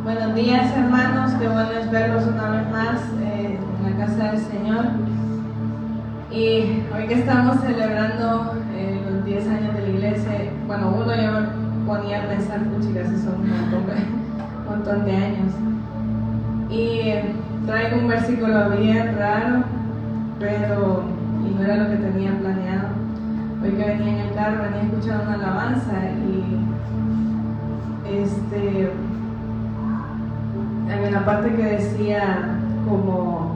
Buenos días, hermanos, qué bueno es verlos una vez más en la casa del Señor. Y hoy que estamos celebrando los 10 años de la iglesia, bueno, uno yo me ponía a pensar, chicas, son un montón de años. Y traigo un versículo bien raro, pero y no era lo que tenía planeado. Hoy que venía en el carro, venía escuchando una alabanza y había una parte que decía como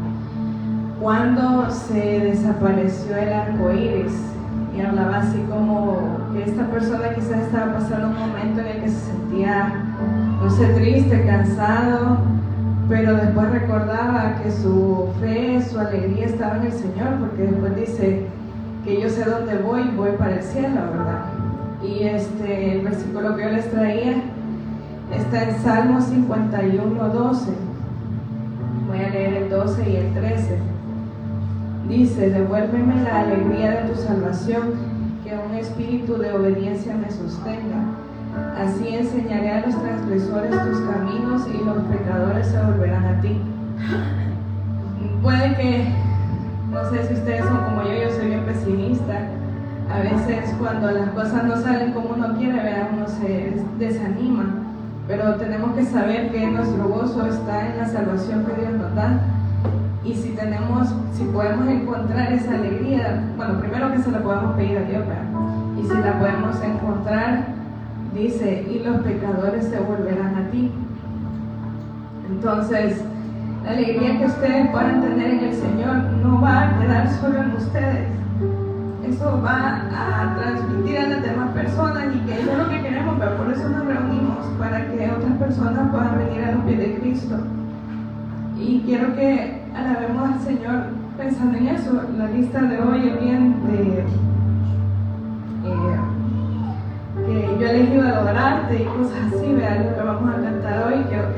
cuando se desapareció el arco iris, y hablaba así como que esta persona quizás estaba pasando un momento en el que se sentía, no sé, triste, cansado, pero después recordaba que su fe, su alegría estaba en el Señor, porque después dice que yo sé dónde voy para el cielo, ¿verdad? Y el versículo que yo les traía está en Salmo 51, 12. Voy a leer el 12 y el 13. Dice: devuélveme la alegría de tu salvación, que un espíritu de obediencia me sostenga. Así enseñaré a los transgresores tus caminos y los pecadores se volverán a ti. Puede que, no sé si ustedes son como yo soy bien pesimista. A veces cuando las cosas no salen como uno quiere, uno se desanima. Pero tenemos que saber que nuestro gozo está en la salvación que Dios nos da. Y si podemos encontrar esa alegría, bueno, primero que se la podemos pedir a Dios, ¿verdad? Y si la podemos encontrar, dice, y los pecadores se volverán a ti. Entonces, la alegría que ustedes puedan tener en el Señor no va a quedar solo en ustedes. Eso va a transmitir a las demás personas, y que eso es lo que queremos, pero por eso nos reunimos, para que otras personas puedan venir a los pies de Cristo. Y quiero que alabemos al Señor pensando en eso. La lista de hoy es bien que yo he elegido adorarte y cosas así, vean lo que vamos a cantar hoy. Quiero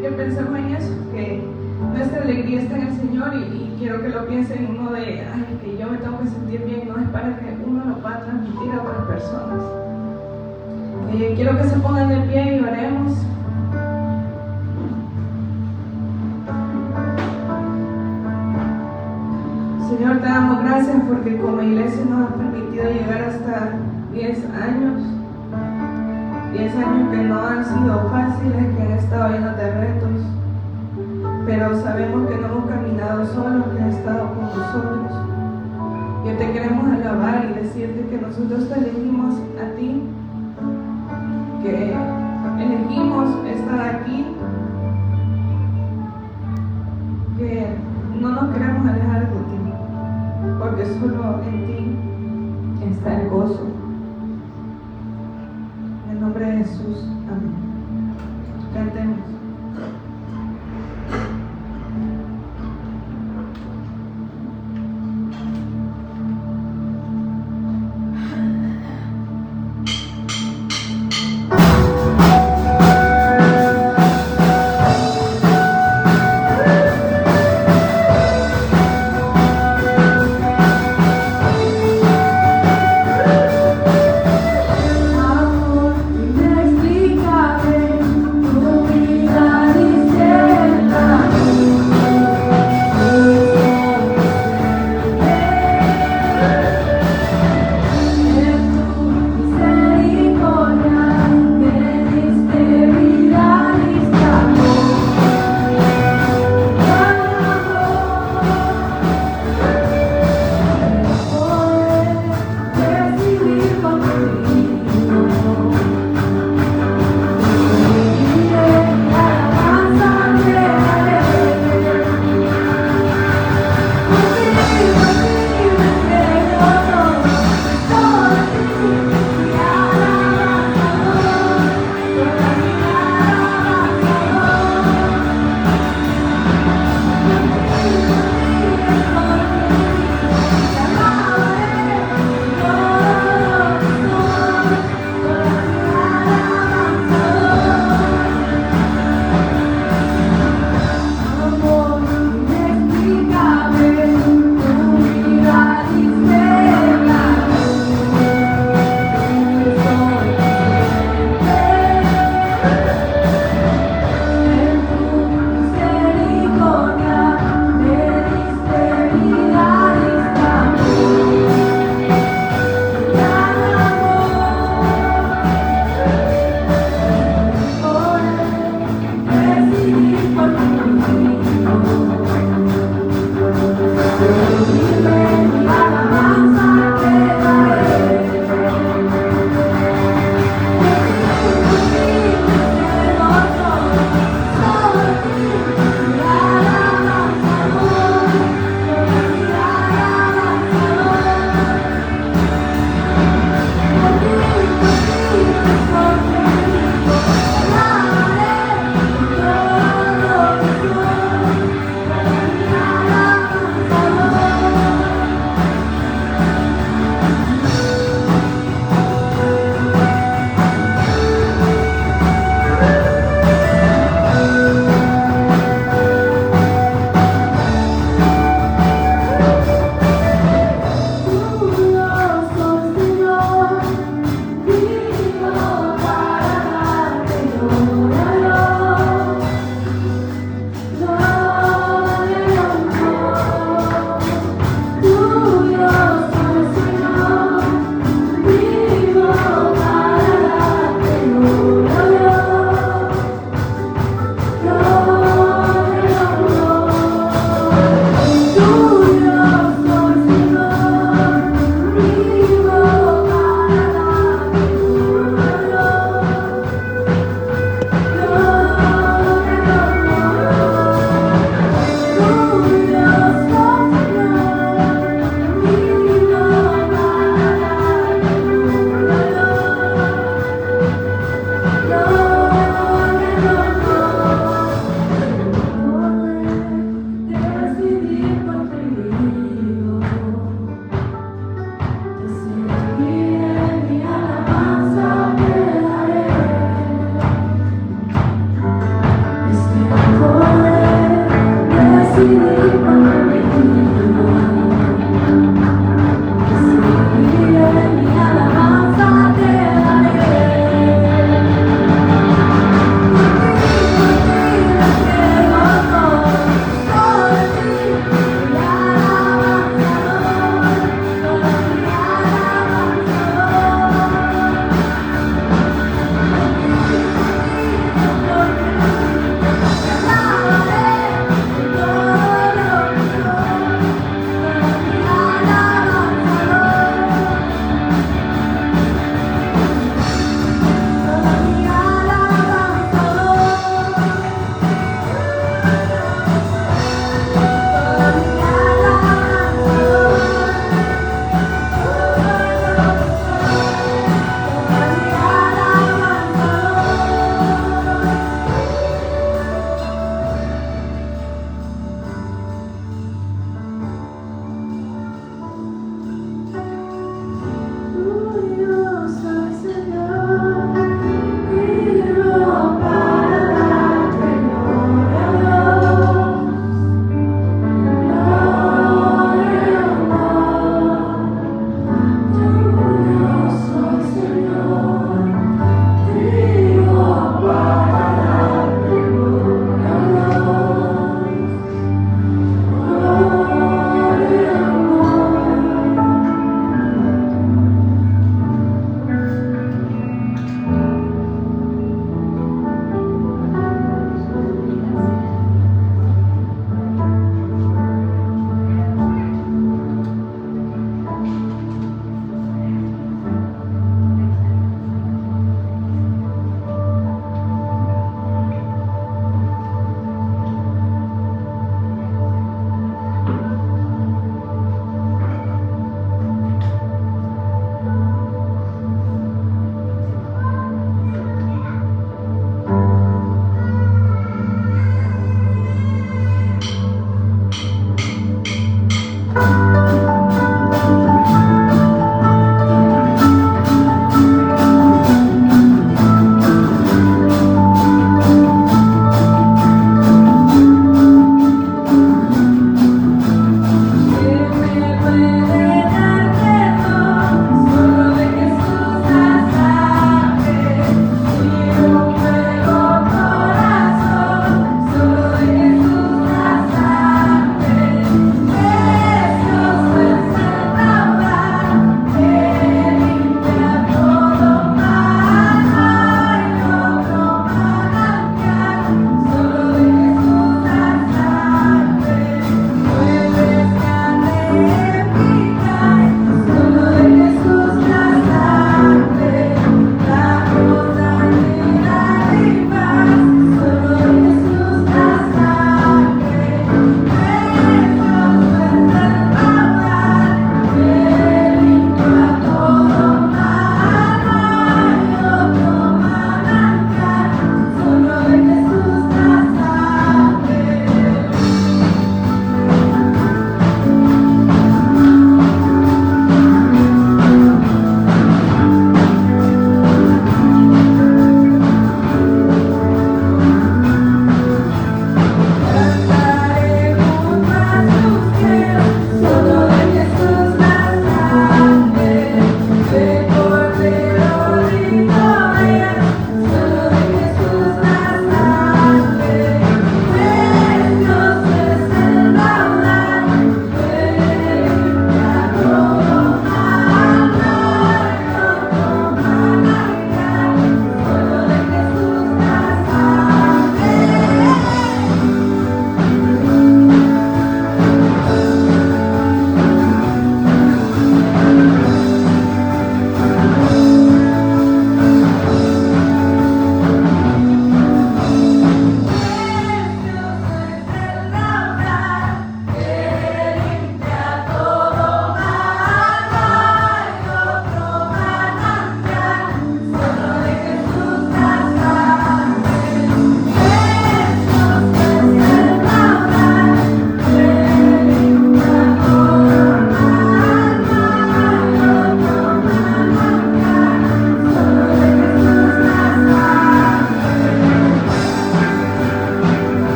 que pensemos en eso, que nuestra alegría está en el Señor, y quiero que lo piensen uno de, que yo me tengo que sentir bien, no es para que uno lo pueda transmitir a otras personas. Quiero que se pongan de pie y oremos. Señor, te damos gracias porque como iglesia nos has permitido llegar hasta 10 años. 10 años que no han sido fáciles, que han estado llenos de retos, pero sabemos que no hemos caminado solos, que has estado con nosotros. Que te queremos alabar y decirte que nosotros te elegimos a ti, que elegimos estar aquí, que no nos queremos alejar de ti, porque solo en ti está el gozo. En el nombre de Jesús, amén. Cantemos. Inexplicable.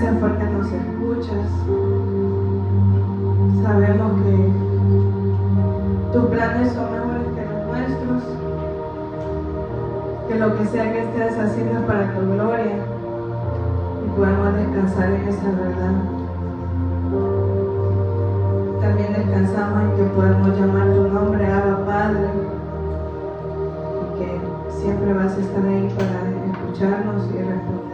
Gracias porque nos escuchas. Sabemos que tus planes son mejores que los nuestros, que lo que sea que estés haciendo es para tu gloria y podemos descansar en esa verdad. También descansamos en que podemos llamar tu nombre, Abba Padre, y que siempre vas a estar ahí para escucharnos y responder.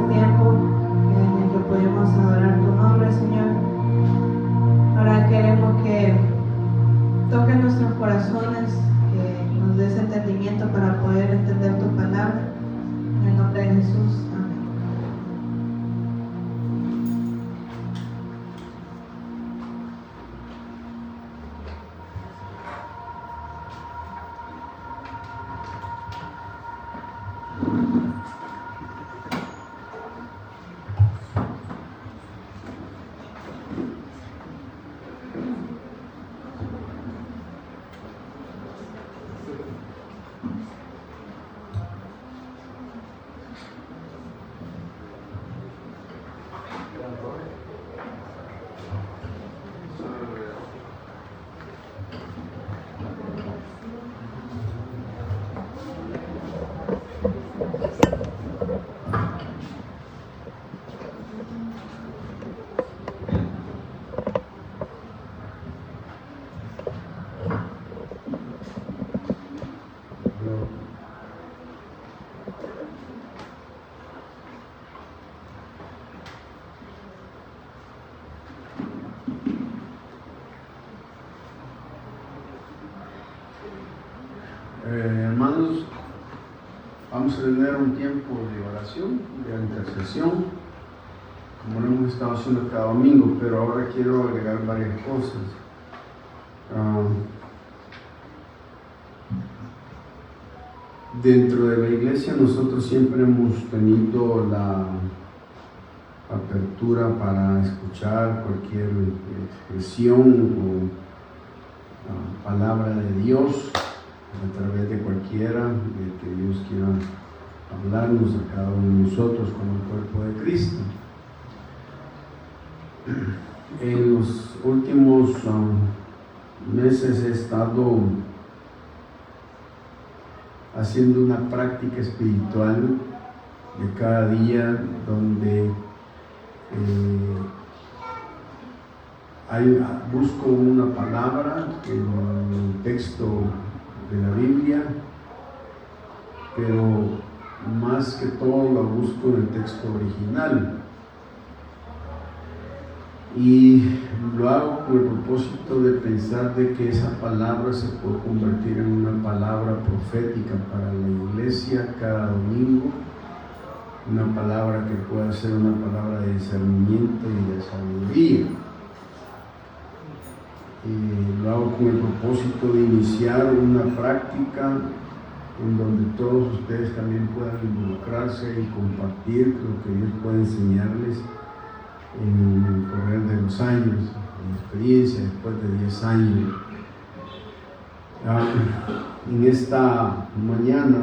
tiempo en el que podemos adorar tu nombre, Señor. Ahora queremos que toques nuestros corazones, que nos des entendimiento para poder entender tu palabra. En el nombre de Jesús. Amén. Hermanos, vamos a tener un tiempo de oración, de intercesión, como lo hemos estado haciendo cada domingo, pero ahora quiero agregar varias cosas. Dentro de la iglesia nosotros siempre hemos tenido la apertura para escuchar cualquier expresión o palabra de Dios a través de cualquiera que Dios quiera hablarnos a cada uno de nosotros como el cuerpo de Cristo. En los últimos meses he estado haciendo una práctica espiritual de cada día donde busco una palabra en el texto de la Biblia, pero más que todo la busco en el texto original, y lo hago con el propósito de pensar de que esa palabra se puede convertir en una palabra profética para la iglesia cada domingo, una palabra que pueda ser una palabra de discernimiento y de sabiduría. Lo hago con el propósito de iniciar una práctica en donde todos ustedes también puedan involucrarse y compartir lo que Dios puede enseñarles en el correr de los años, en experiencia después de 10 años. En esta mañana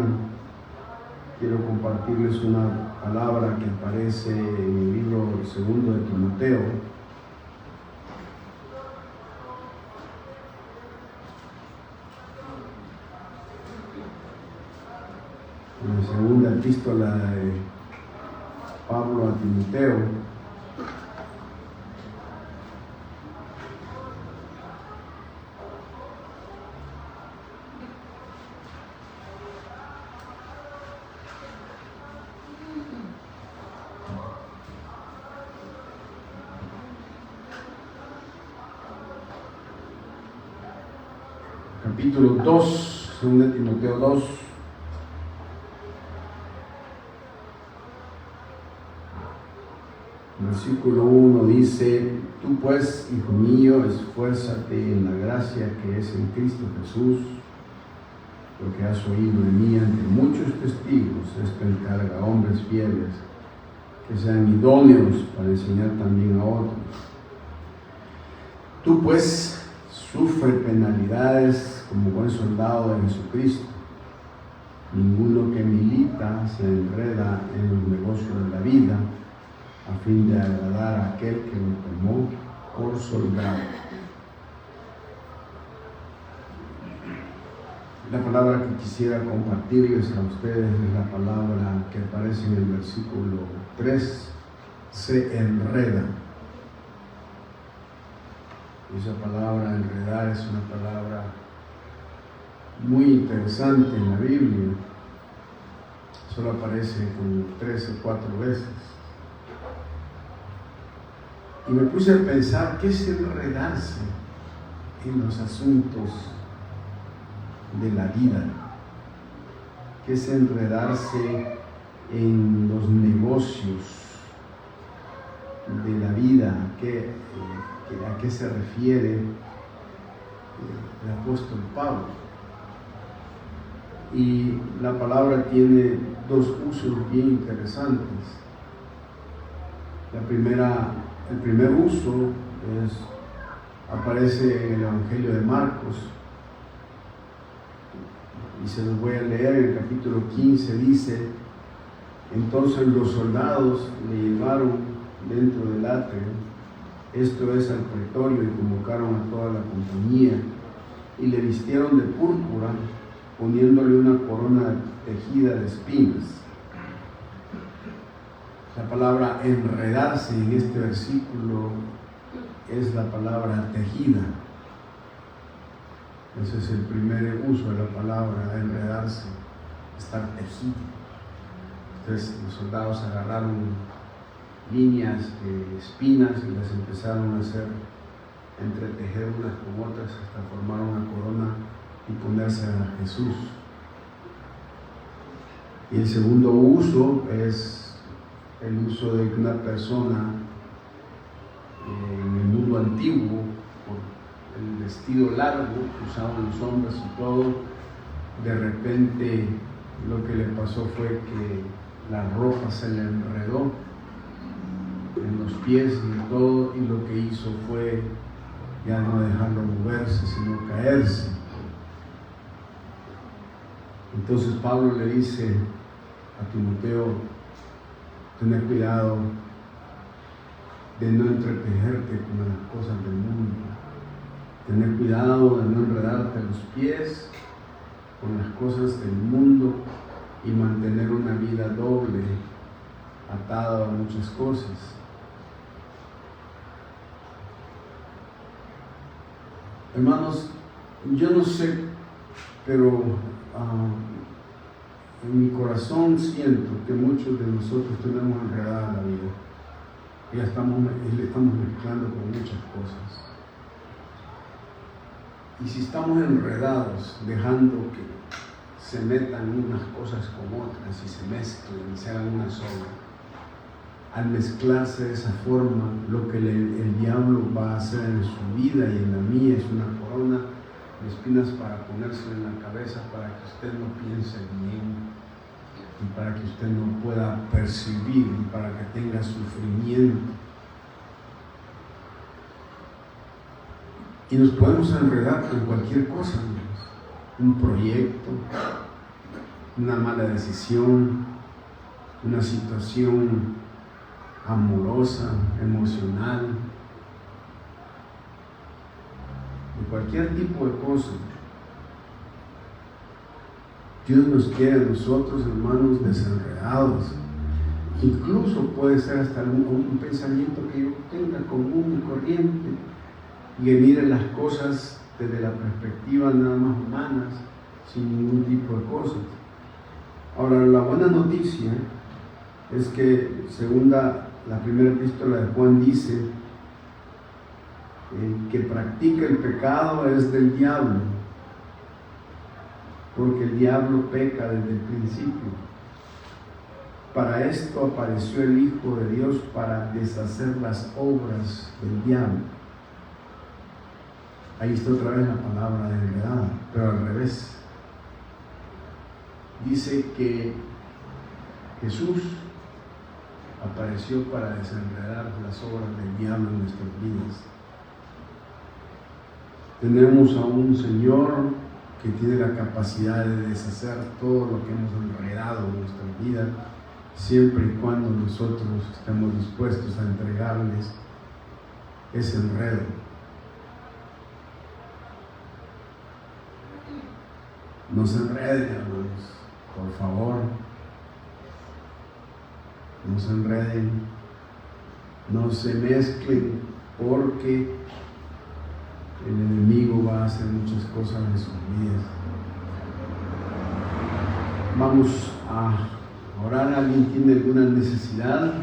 quiero compartirles una palabra que aparece en el libro 2 de Timoteo. En la segunda epístola de Pablo a Timoteo, capítulo 2, 2 Timoteo 2. Versículo 1 dice: tú pues, hijo mío, esfuérzate en la gracia que es en Cristo Jesús. Lo que has oído de mí ante muchos testigos, esto encarga a hombres fieles que sean idóneos para enseñar también a otros. Tú pues sufre penalidades como buen soldado de Jesucristo. Ninguno que milita se enreda en los negocios de la vida a fin de agradar a aquel que lo tomó por soldado. La palabra que quisiera compartirles a ustedes es la palabra que aparece en el versículo 3, se enreda. Esa palabra enredar es una palabra muy interesante en la Biblia. solo aparece como 3 o 4 veces. Y me puse a pensar, ¿qué es enredarse en los asuntos de la vida? ¿Qué es enredarse en los negocios de la vida? ¿A qué se refiere el apóstol Pablo? Y la palabra tiene 2 usos bien interesantes. El primer uso aparece en el Evangelio de Marcos, y se los voy a leer. En el capítulo 15 dice: entonces los soldados le llevaron dentro del atrio, esto es al pretorio, y convocaron a toda la compañía, y le vistieron de púrpura, poniéndole una corona tejida de espinas. La palabra enredarse en este versículo es la palabra tejida. Ese es el primer uso de la palabra, enredarse, estar tejido. Entonces los soldados agarraron líneas de espinas y las empezaron a hacer, entretejer unas con otras hasta formar una corona y ponérsela a Jesús. Y el segundo uso es el uso de que una persona en el mundo antiguo, por el vestido largo que usaban los hombres y todo, de repente lo que le pasó fue que la ropa se le enredó en los pies y todo, y lo que hizo fue ya no dejarlo moverse, sino caerse. Entonces Pablo le dice a Timoteo: ten cuidado de no entretejerte con las cosas del mundo. Ten cuidado de no enredarte los pies con las cosas del mundo y mantener una vida doble, atada a muchas cosas. Hermanos, yo no sé, pero en mi corazón siento que muchos de nosotros tenemos enredada la vida. Y le estamos mezclando con muchas cosas. Y si estamos enredados, dejando que se metan unas cosas con otras y se mezclen y se hagan una sola, al mezclarse de esa forma, lo que el diablo va a hacer en su vida y en la mía es una corona de espinas para ponérselo en la cabeza, para que usted no piense bien y para que usted no pueda percibir y para que tenga sufrimiento. Y nos podemos enredar con cualquier cosa, un proyecto, una mala decisión, una situación amorosa, emocional, de cualquier tipo de cosa. Dios nos quiere a nosotros, hermanos, desenredados. Incluso puede ser hasta un pensamiento que yo tenga común y corriente y que mire las cosas desde la perspectiva nada más humanas, sin ningún tipo de cosas. Ahora, la buena noticia es que, según la primera epístola de Juan dice, que practica el pecado es del diablo, porque el diablo peca desde el principio. Para esto apareció el Hijo de Dios, para deshacer las obras del diablo. Ahí está otra vez la palabra de enredada, pero al revés. Dice que Jesús apareció para desenredar las obras del diablo en nuestras vidas. Tenemos a un Señor que tiene la capacidad de deshacer todo lo que hemos enredado en nuestra vida, siempre y cuando nosotros estemos dispuestos a entregarles ese enredo. No se enreden, hermanos, por favor. No se enreden, no se mezclen, porque el enemigo va a hacer muchas cosas en sus vidas. Vamos a orar. ¿Alguien tiene alguna necesidad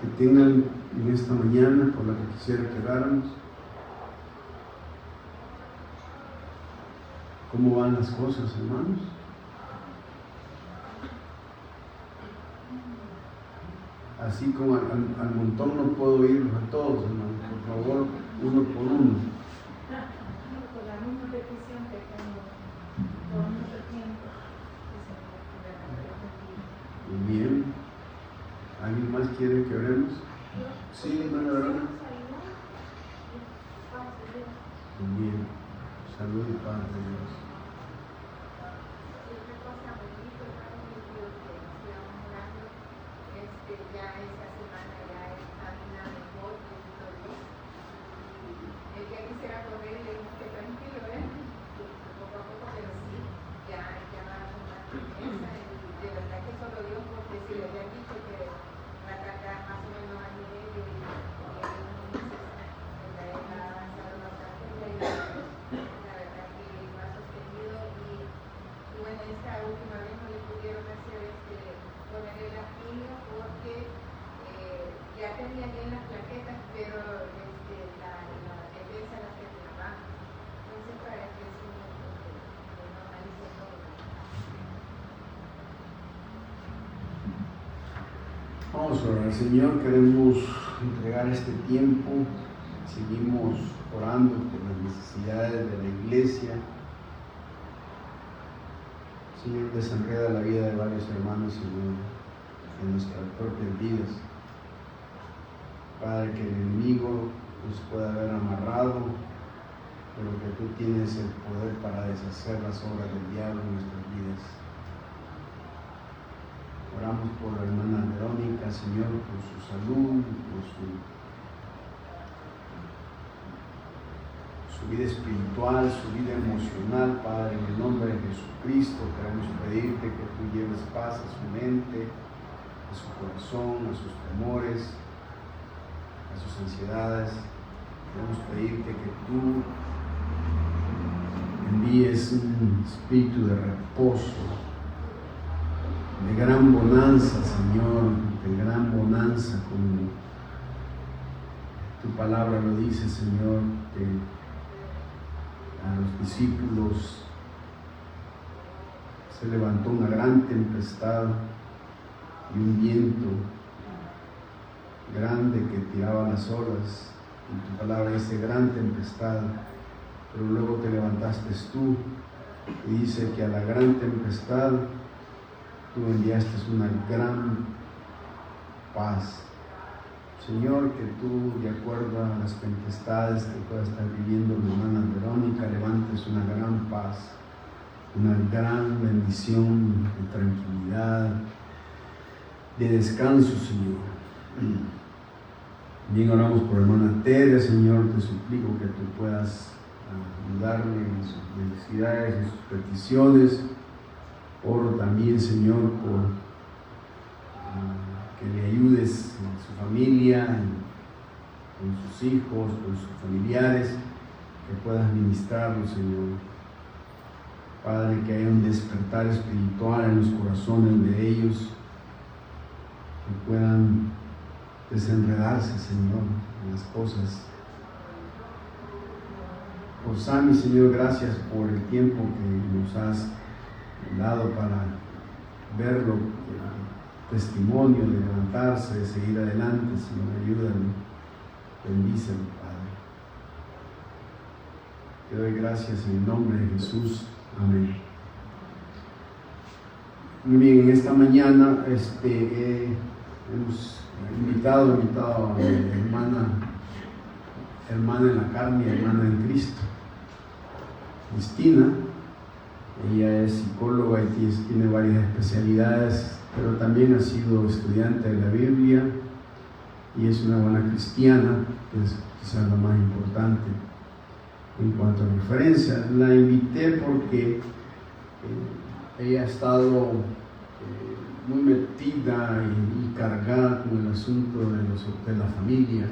que tengan en esta mañana por la que quisiera que oráramos? ¿Cómo van las cosas, hermanos? Así como al montón no puedo ir a todos, hermanos. Por favor, uno por uno. Por la misma petición que tengo por mucho tiempo, Muy bien. ¿Alguien más quiere que oremos? Sí, hermana Verona. Muy bien. Salud y paz de Dios. ya esta semana ya camina mejor, el que quisiera correr le dijo que tranquilo, poco a poco, pero sí, ya va con más firmeza, y de verdad que solo Dios, porque si le habían dicho que va a tardar más o menos año y medio, y ha avanzado bastante, la verdad que lo ha sostenido, y bueno, esta última vez no le pudieron hacer ponerle la quimio porque ya tenía bien las plaquetas, pero la defensa las tenía baja. Entonces, para que se normalice todo. Vamos a orar. Señor, queremos entregar este tiempo. Seguimos orando por las necesidades de la iglesia. Señor, desenreda la vida de varios hermanos, Señor, en nuestras propias vidas. Padre, que el enemigo nos pueda haber amarrado, pero que tú tienes el poder para deshacer las obras del diablo en nuestras vidas. Oramos por la hermana Verónica, Señor, por su salud, por su vida espiritual, su vida emocional. Padre, en el nombre de Jesucristo queremos pedirte que tú lleves paz a su mente, a su corazón, a sus temores, a sus ansiedades. Queremos pedirte que tú envíes un espíritu de reposo, de gran bonanza, Señor, de gran bonanza, como tu palabra lo dice, Señor, que a los discípulos se levantó una gran tempestad y un viento grande que tiraba las olas, y tu palabra dice gran tempestad, pero luego te levantaste tú y dice que a la gran tempestad tú enviaste una gran paz. Señor, que tú, de acuerdo a las tempestades que pueda estar viviendo mi hermana Verónica, levantes una gran paz, una gran bendición de tranquilidad, de descanso, Señor. Bien, oramos por hermana Tere, Señor, te suplico que tú puedas ayudarle en sus necesidades, en sus peticiones. Oro también, Señor, por que le ayudes en su familia, con sus hijos, con sus familiares, que puedas ministrarlos, Señor. Padre, que haya un despertar espiritual en los corazones de ellos, que puedan desenredarse, Señor, en las cosas. Por Sammy, Señor, gracias por el tiempo que nos has dado para verlo, testimonio de levantarse, de seguir adelante. Señor, ayúdalo, bendícelo, Padre. Te doy gracias en el nombre de Jesús. Amén. Muy bien, en esta mañana hemos invitado a mi hermana en la carne, hermana en Cristo, Cristina. Ella es psicóloga y tiene varias especialidades, pero también ha sido estudiante de la Biblia y es una buena cristiana, que es quizás lo más importante. En cuanto a referencia, la invité porque ella ha estado muy metida y cargada con el asunto de la familia,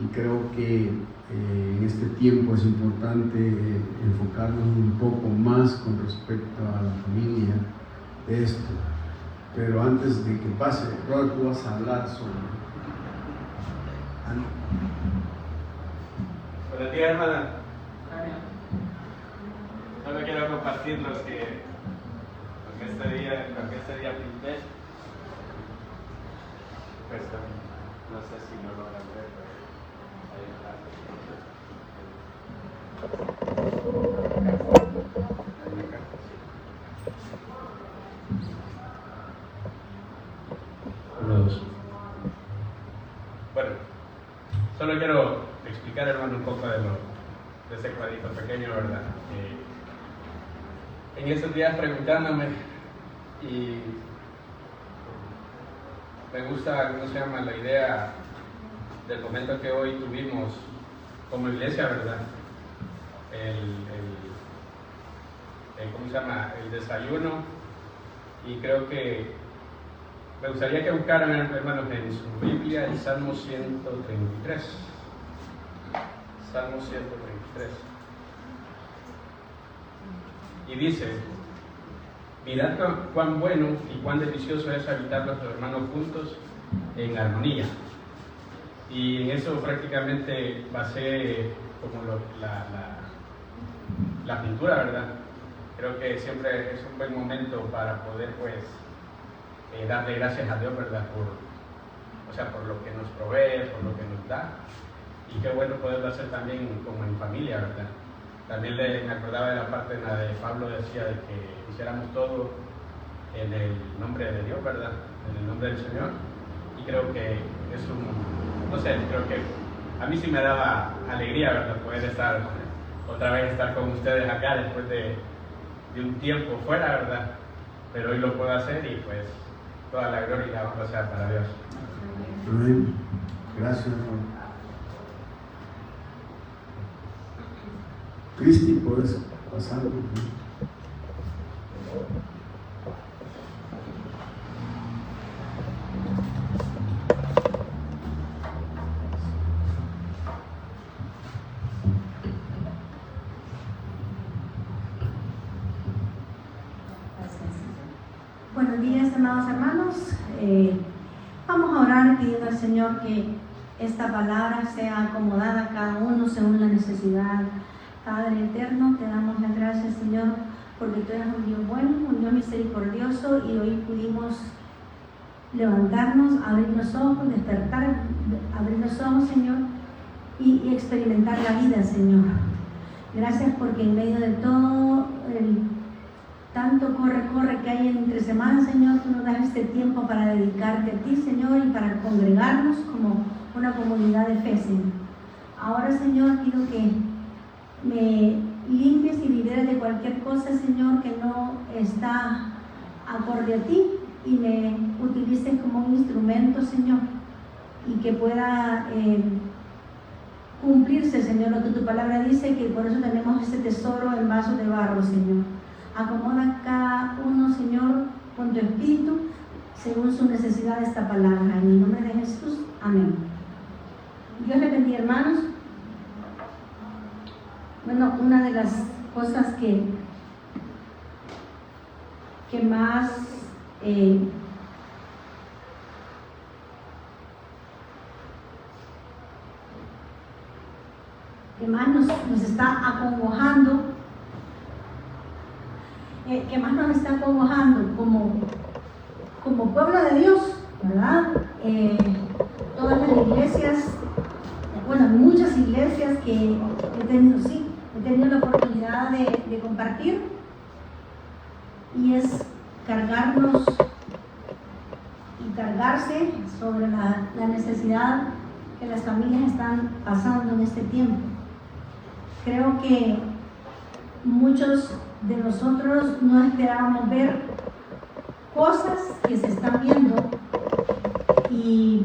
y creo que en este tiempo es importante enfocarnos un poco más con respecto a la familia de esto. Pero antes de que pase, Robert, tú vas a hablar sobre... Buenos días, hermana. Solo quiero compartir lo que este día pinté. Pues no sé si no lo logran ver, pero ahí está. Bueno, solo quiero explicar, hermano, un poco de ese cuadrito pequeño, ¿verdad? En esos días preguntándome, y me gusta, ¿cómo se llama?, la idea del momento que hoy tuvimos como iglesia, ¿verdad? ¿Cómo se llama?, el desayuno, y creo que me gustaría que buscaran, hermanos, en su Biblia el Salmo 133. Salmo 133. Y dice: mirad cuán bueno y cuán delicioso es habitar los hermanos juntos en armonía. Y en eso prácticamente basé como la pintura, ¿verdad? Creo que siempre es un buen momento para poder, pues, darle gracias a Dios, ¿verdad? Por lo que nos provee, por lo que nos da. Y qué bueno poderlo hacer también como en familia, ¿verdad? También me acordaba de la parte en la de Pablo decía de que hiciéramos todo en el nombre de Dios, ¿verdad? En el nombre del Señor. Y creo que es creo que a mí sí me daba alegría, ¿verdad? Poder otra vez estar con ustedes acá después de un tiempo fuera, ¿verdad? Pero hoy lo puedo hacer y pues toda la gloria y la honra sea para Dios. Amén. Gracias, hermano. Cristi, ¿puedes pasar? Buenos días, amados hermanos. Vamos a orar pidiendo al Señor que esta palabra sea acomodada a cada uno según la necesidad. Padre eterno, te damos las gracias, Señor, porque tú eres un Dios bueno, un Dios misericordioso, y hoy pudimos levantarnos, abrir los ojos, despertar, abrir los ojos, Señor, y experimentar la vida, Señor. Gracias porque en medio de todo el tanto corre que hay entre semanas, Señor, tú nos das este tiempo para dedicarte a ti, Señor, y para congregarnos como una comunidad de fe, Señor. Ahora, Señor, pido que me limpies y liberes de cualquier cosa, Señor, que no está acorde a ti, y me utilices como un instrumento, Señor, y que pueda cumplirse, Señor, lo que tu palabra dice, que por eso tenemos ese tesoro en vasos de barro, Señor. Acomoda cada uno, Señor, con tu espíritu, según su necesidad de esta palabra. En el nombre de Jesús, amén. Dios les bendiga, hermanos. Bueno, una de las cosas que más nos está acongojando, como pueblo de Dios, ¿verdad? Todas las iglesias, bueno, muchas iglesias que he tenido la oportunidad de compartir, y es cargarnos y cargarse sobre la necesidad que las familias están pasando en este tiempo. Creo que muchos de nosotros no esperábamos ver cosas que se están viendo, y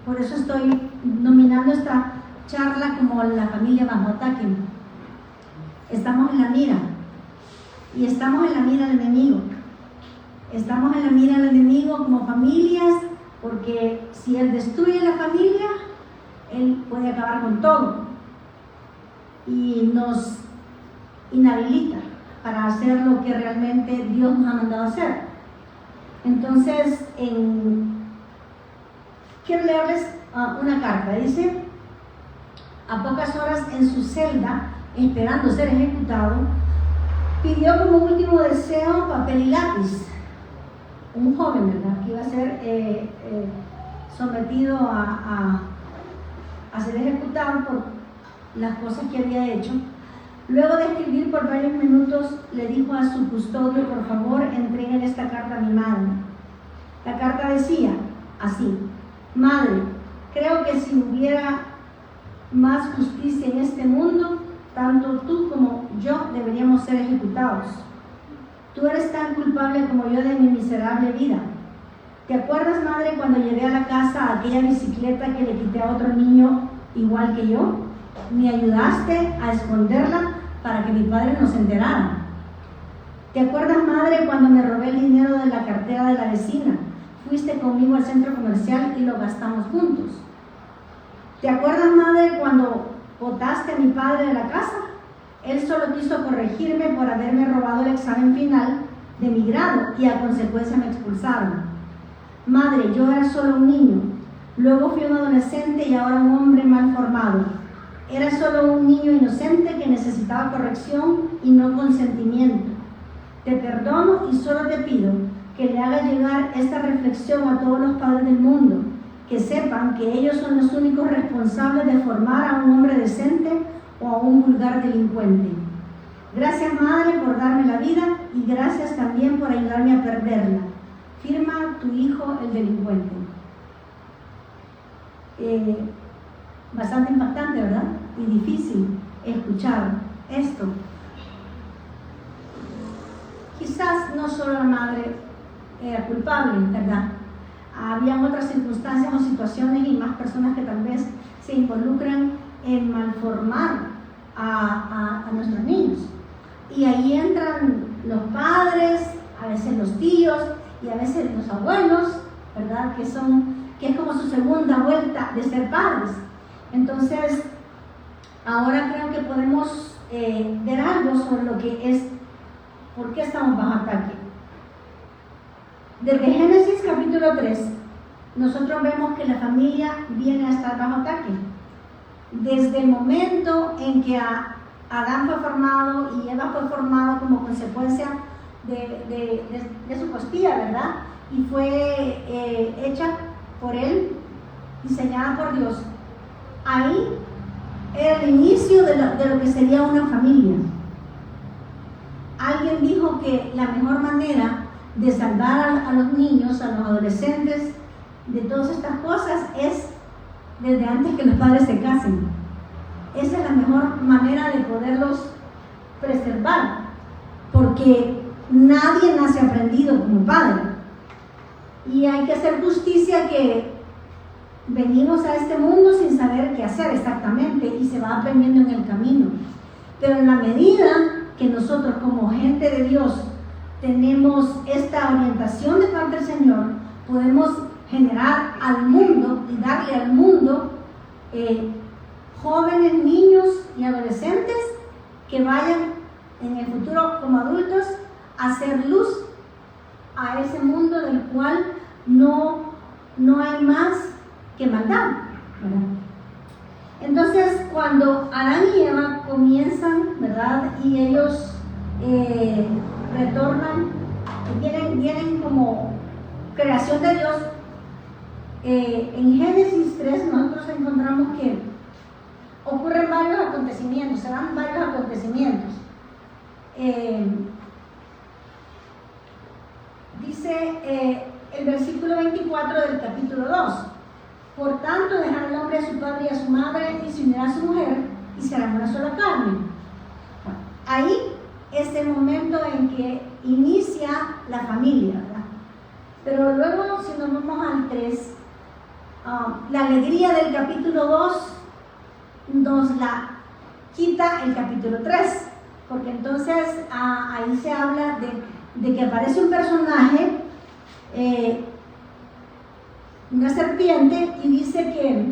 por eso estoy nominando esta charla como la familia bajo ataque. Estamos en la mira, y estamos en la mira del enemigo. Estamos en la mira del enemigo como familias, porque si él destruye la familia, él puede acabar con todo y nos inhabilita para hacer lo que realmente Dios nos ha mandado hacer. Entonces, quiero leerles una carta. Dice: a pocas horas en su celda, esperando ser ejecutado, pidió como último deseo papel y lápiz. Un joven, ¿verdad?, que iba a ser sometido a ser ejecutado por las cosas que había hecho. Luego de escribir por varios minutos, le dijo a su custodio: por favor, entreguen esta carta a mi madre. La carta decía así: madre, creo que si hubiera más justicia en este mundo, tanto tú como yo deberíamos ser ejecutados. Tú eres tan culpable como yo de mi miserable vida. ¿Te acuerdas, madre, cuando llevé a la casa aquella bicicleta que le quité a otro niño igual que yo? Me ayudaste a esconderla para que mi padre no se enterara. ¿Te acuerdas, madre, cuando me robé el dinero de la cartera de la vecina? Fuiste conmigo al centro comercial y lo gastamos juntos. ¿Te acuerdas, madre, cuando botaste a mi padre de la casa? Él solo quiso corregirme por haberme robado el examen final de mi grado y a consecuencia me expulsaron. Madre, yo era solo un niño, luego fui un adolescente y ahora un hombre mal formado. Era solo un niño inocente que necesitaba corrección y no consentimiento. Te perdono y solo te pido que le hagas llegar esta reflexión a todos los padres del mundo, que sepan que ellos son los únicos responsables de formar a un hombre decente o a un vulgar delincuente. Gracias, madre, por darme la vida y gracias también por ayudarme a perderla. Firma tu hijo, el delincuente. Bastante impactante, ¿verdad? Y difícil escuchar esto. Quizás no solo la madre era culpable, ¿verdad? Habían otras circunstancias o situaciones y más personas que tal vez se involucran en malformar a nuestros niños. Y ahí entran los padres, a veces los tíos y a veces los abuelos, ¿verdad? Que es como su segunda vuelta de ser padres. Entonces, ahora creo que podemos ver algo sobre lo que es, por qué estamos bajo ataque. Desde Génesis capítulo 3, nosotros vemos que la familia viene a estar bajo ataque. Desde el momento en que Adán fue formado y Eva fue formado como consecuencia de su costilla, ¿verdad? Y fue hecha por él, diseñada por Dios. Ahí era el inicio de lo que sería una familia. Alguien dijo que la mejor manera de salvar a los niños, a los adolescentes, de todas estas cosas es desde antes que los padres se casen. Esa es la mejor manera de poderlos preservar, porque nadie nace aprendido como padre. Y hay que hacer justicia que venimos a este mundo sin saber qué hacer exactamente y se va aprendiendo en el camino. Pero en la medida que nosotros como gente de Dios tenemos esta orientación de parte del Señor, podemos generar al mundo y darle al mundo jóvenes, niños y adolescentes que vayan en el futuro como adultos a hacer luz a ese mundo del cual no hay más que maldad, ¿verdad? Entonces, cuando Adán y Eva comienzan, ¿verdad? Y ellos retornan, vienen como creación de Dios. En Génesis 3 nosotros encontramos que ocurren varios acontecimientos, se dan varios acontecimientos. Dice el versículo 24 del capítulo 2: por tanto dejará el hombre a su padre y a su madre y se unirá a su mujer y serán una sola carne. Ahí es el momento en que inicia la familia, ¿verdad? Pero luego, si nos vamos al 3, la alegría del capítulo 2 nos la quita el capítulo 3, porque entonces ahí se habla de que aparece un personaje, una serpiente, y dice que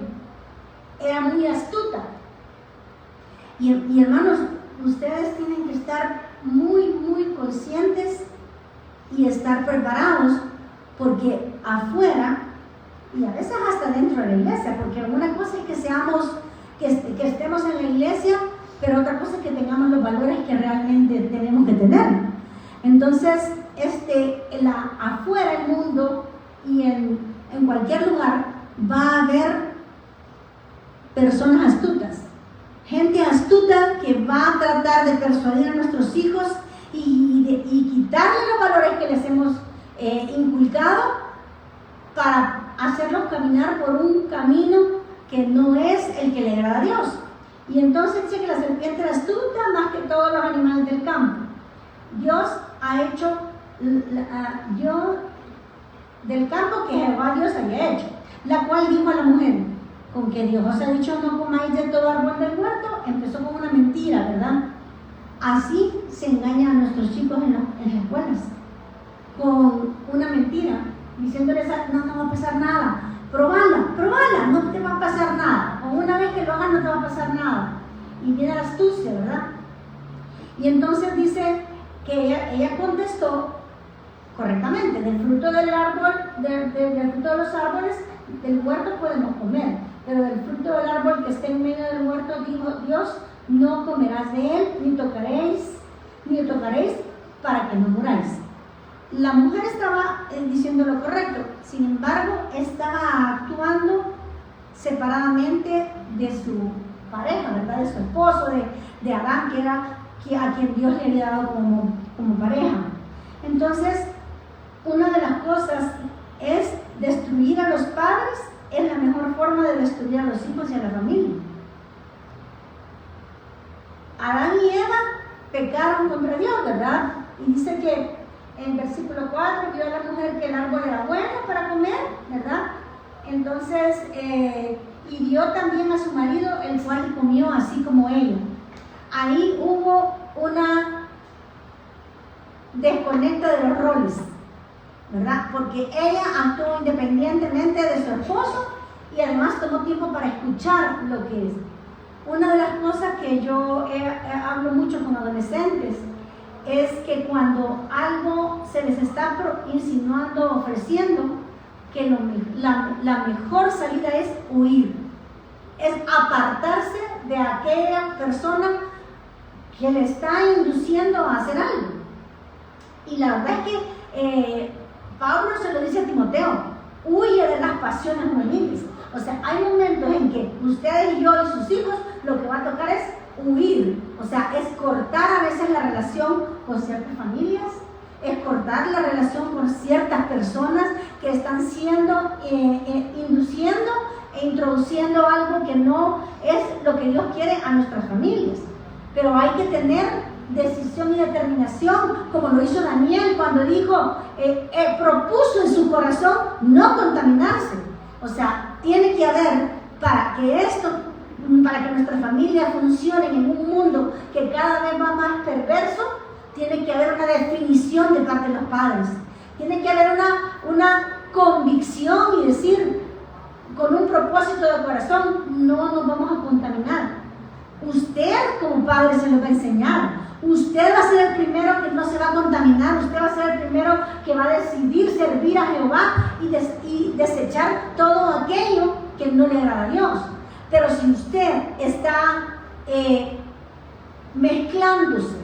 era muy astuta. Y hermanos, ustedes tienen que estar muy, muy conscientes y estar preparados, porque afuera, y a veces hasta dentro de la iglesia, porque una cosa es que estemos en la iglesia, pero otra cosa es que tengamos los valores que realmente tenemos que tener. Entonces, afuera del mundo y en cualquier lugar va a haber personas astutas, gente astuta que va a tratar de persuadir a nuestros hijos y quitarle los valores que les hemos inculcado para hacerlos caminar por un camino que no es el que le agrada a Dios. Y entonces dice que la serpiente era astuta más que todos los animales del campo. Dios ha hecho del campo que Jehová Dios había hecho, la cual dijo a la mujer: con que Dios os ha dicho no comáis de todo árbol del huerto. Empezó con una mentira, ¿verdad? Así se engañan a nuestros chicos en las escuelas, con una mentira, diciéndoles no va a pasar nada, probala, no te va a pasar nada, o una vez que lo hagas no te va a pasar nada, y viene la astucia, ¿verdad? Y entonces dice que ella contestó correctamente: del fruto del árbol, del fruto de los árboles del huerto podemos comer, pero del fruto del árbol que esté en medio del huerto, dijo Dios, no comerás de él, ni tocaréis para que no muráis. La mujer estaba diciendo lo correcto, sin embargo, estaba actuando separadamente de su pareja, ¿verdad? De su esposo, de Adán, que era a quien Dios le había dado como pareja. Entonces, una de las cosas es destruir a los padres. Es la mejor forma de destruir a los hijos y a la familia. Adán y Eva pecaron contra Dios, ¿verdad? Y dice que en versículo 4 vio a la mujer que el árbol era bueno para comer, ¿verdad? Entonces, y dio también a su marido, el cual comió así como ella. Ahí hubo una desconecta de los roles, ¿verdad? Porque ella actuó independientemente de su esposo y además tomó tiempo para escuchar lo que es. Una de las cosas que yo hablo mucho con adolescentes es que cuando algo se les está insinuando, ofreciendo, que la mejor salida es huir, es apartarse de aquella persona que le está induciendo a hacer algo. Y la verdad es que Pablo se lo dice a Timoteo: huye de las pasiones juveniles. O sea, hay momentos en que ustedes y yo y sus hijos lo que va a tocar es huir, o sea, es cortar a veces la relación con ciertas familias, es cortar la relación con ciertas personas que están siendo, induciendo e introduciendo algo que no es lo que Dios quiere a nuestras familias. Pero hay que tener decisión y determinación, como lo hizo Daniel cuando dijo, propuso en su corazón no contaminarse. O sea, tiene que haber, para que nuestra familia funcione en un mundo que cada vez va más perverso, tiene que haber una definición de parte de los padres. Tiene que haber una convicción y decir, con un propósito de corazón, no nos vamos a contaminar. Usted como padre se lo va a enseñar. Usted va a ser el primero que no se va a contaminar. Usted va a ser el primero que va a decidir servir a Jehová y desechar todo aquello que no le agrada a Dios. Pero si usted está mezclándose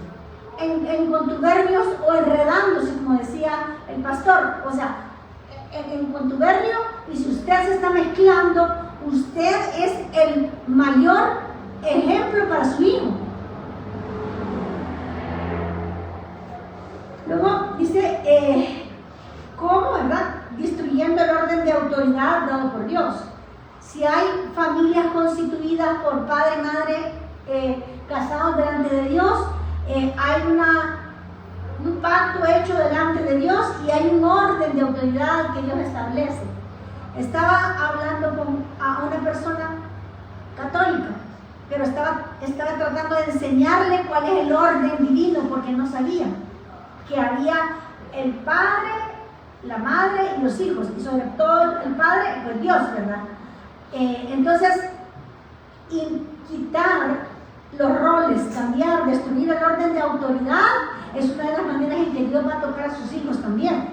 en contubernios o enredándose, como decía el pastor, o sea, en contubernio, y si usted se está mezclando, usted es el mayor ejemplo para su hijo. Luego dice, ¿cómo, verdad? Destruyendo el orden de autoridad dado por Dios. Si hay familias constituidas por padre y madre casados delante de Dios, hay un pacto hecho delante de Dios y hay un orden de autoridad que Dios establece. Estaba hablando a una persona católica, pero estaba tratando de enseñarle cuál es el orden divino, porque no sabía que había el padre, la madre y los hijos, y sobre todo el padre, pues Dios, ¿verdad? Entonces, quitar los roles, cambiar, destruir el orden de autoridad es una de las maneras en que Dios va a tocar a sus hijos también.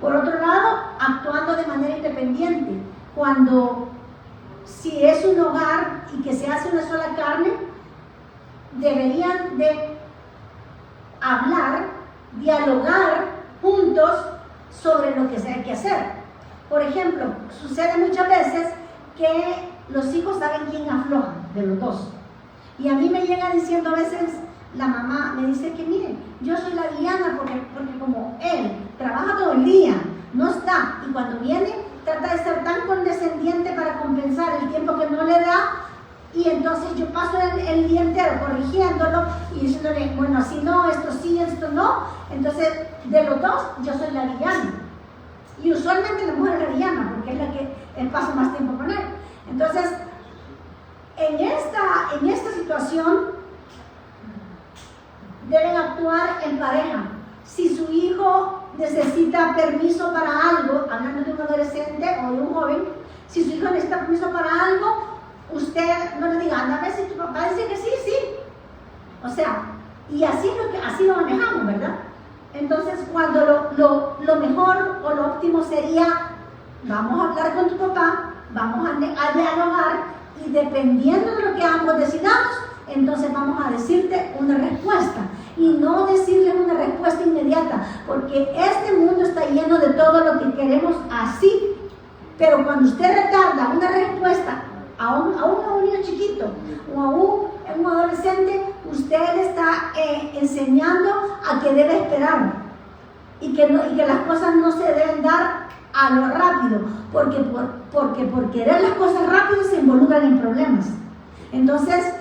Por otro lado, actuando de manera independiente. Cuando, si es un hogar y que se hace una sola carne, deberían de hablar, dialogar juntos sobre lo que se hay que hacer. Por ejemplo, sucede muchas veces que los hijos saben quién afloja de los dos. Y a mí me llega diciendo a veces, la mamá me dice que mire, yo soy la villana porque como él trabaja todo el día, no está, y cuando viene trata de ser tan condescendiente para compensar el tiempo que no le da, y entonces yo paso el día entero corrigiéndolo y diciéndole, bueno, así no, esto sí, esto no. Entonces, de los dos, yo soy la villana. Y usualmente la mujer es la villana, porque es la que él pasa más tiempo con él. Entonces, en esta situación, deben actuar en pareja. Si su hijo necesita permiso para algo, hablando de un adolescente o de un joven, si su hijo necesita permiso para algo, usted no le diga, anda a ver si tu papá dice que sí, sí. O sea, y así lo manejamos, ¿verdad? Entonces, cuando lo mejor o lo óptimo sería, vamos a hablar con tu papá, vamos a dialogar, y dependiendo de lo que ambos decidamos, entonces vamos a decirte una respuesta. Y no decirles una respuesta inmediata, porque este mundo está lleno de todo lo que queremos así. Pero cuando usted retarda una respuesta a un niño chiquito o a un adolescente, usted le está enseñando a que debe esperar y que las cosas no se deben dar a lo rápido, porque por querer las cosas rápido se involucran en problemas. Entonces,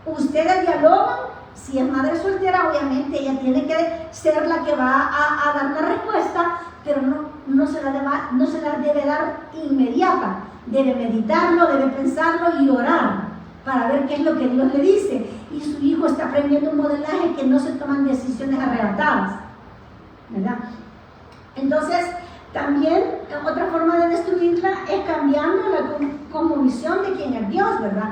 ustedes dialogan. Si es madre soltera, obviamente ella tiene que ser la que va a dar una respuesta, pero no se la debe dar inmediata. Debe meditarlo, debe pensarlo y orar para ver qué es lo que Dios le dice. Y su hijo está aprendiendo un modelaje que no se toman decisiones arrebatadas, ¿verdad? Entonces, también otra forma de destruirla es cambiando la cosmovisión de quién es Dios, ¿verdad?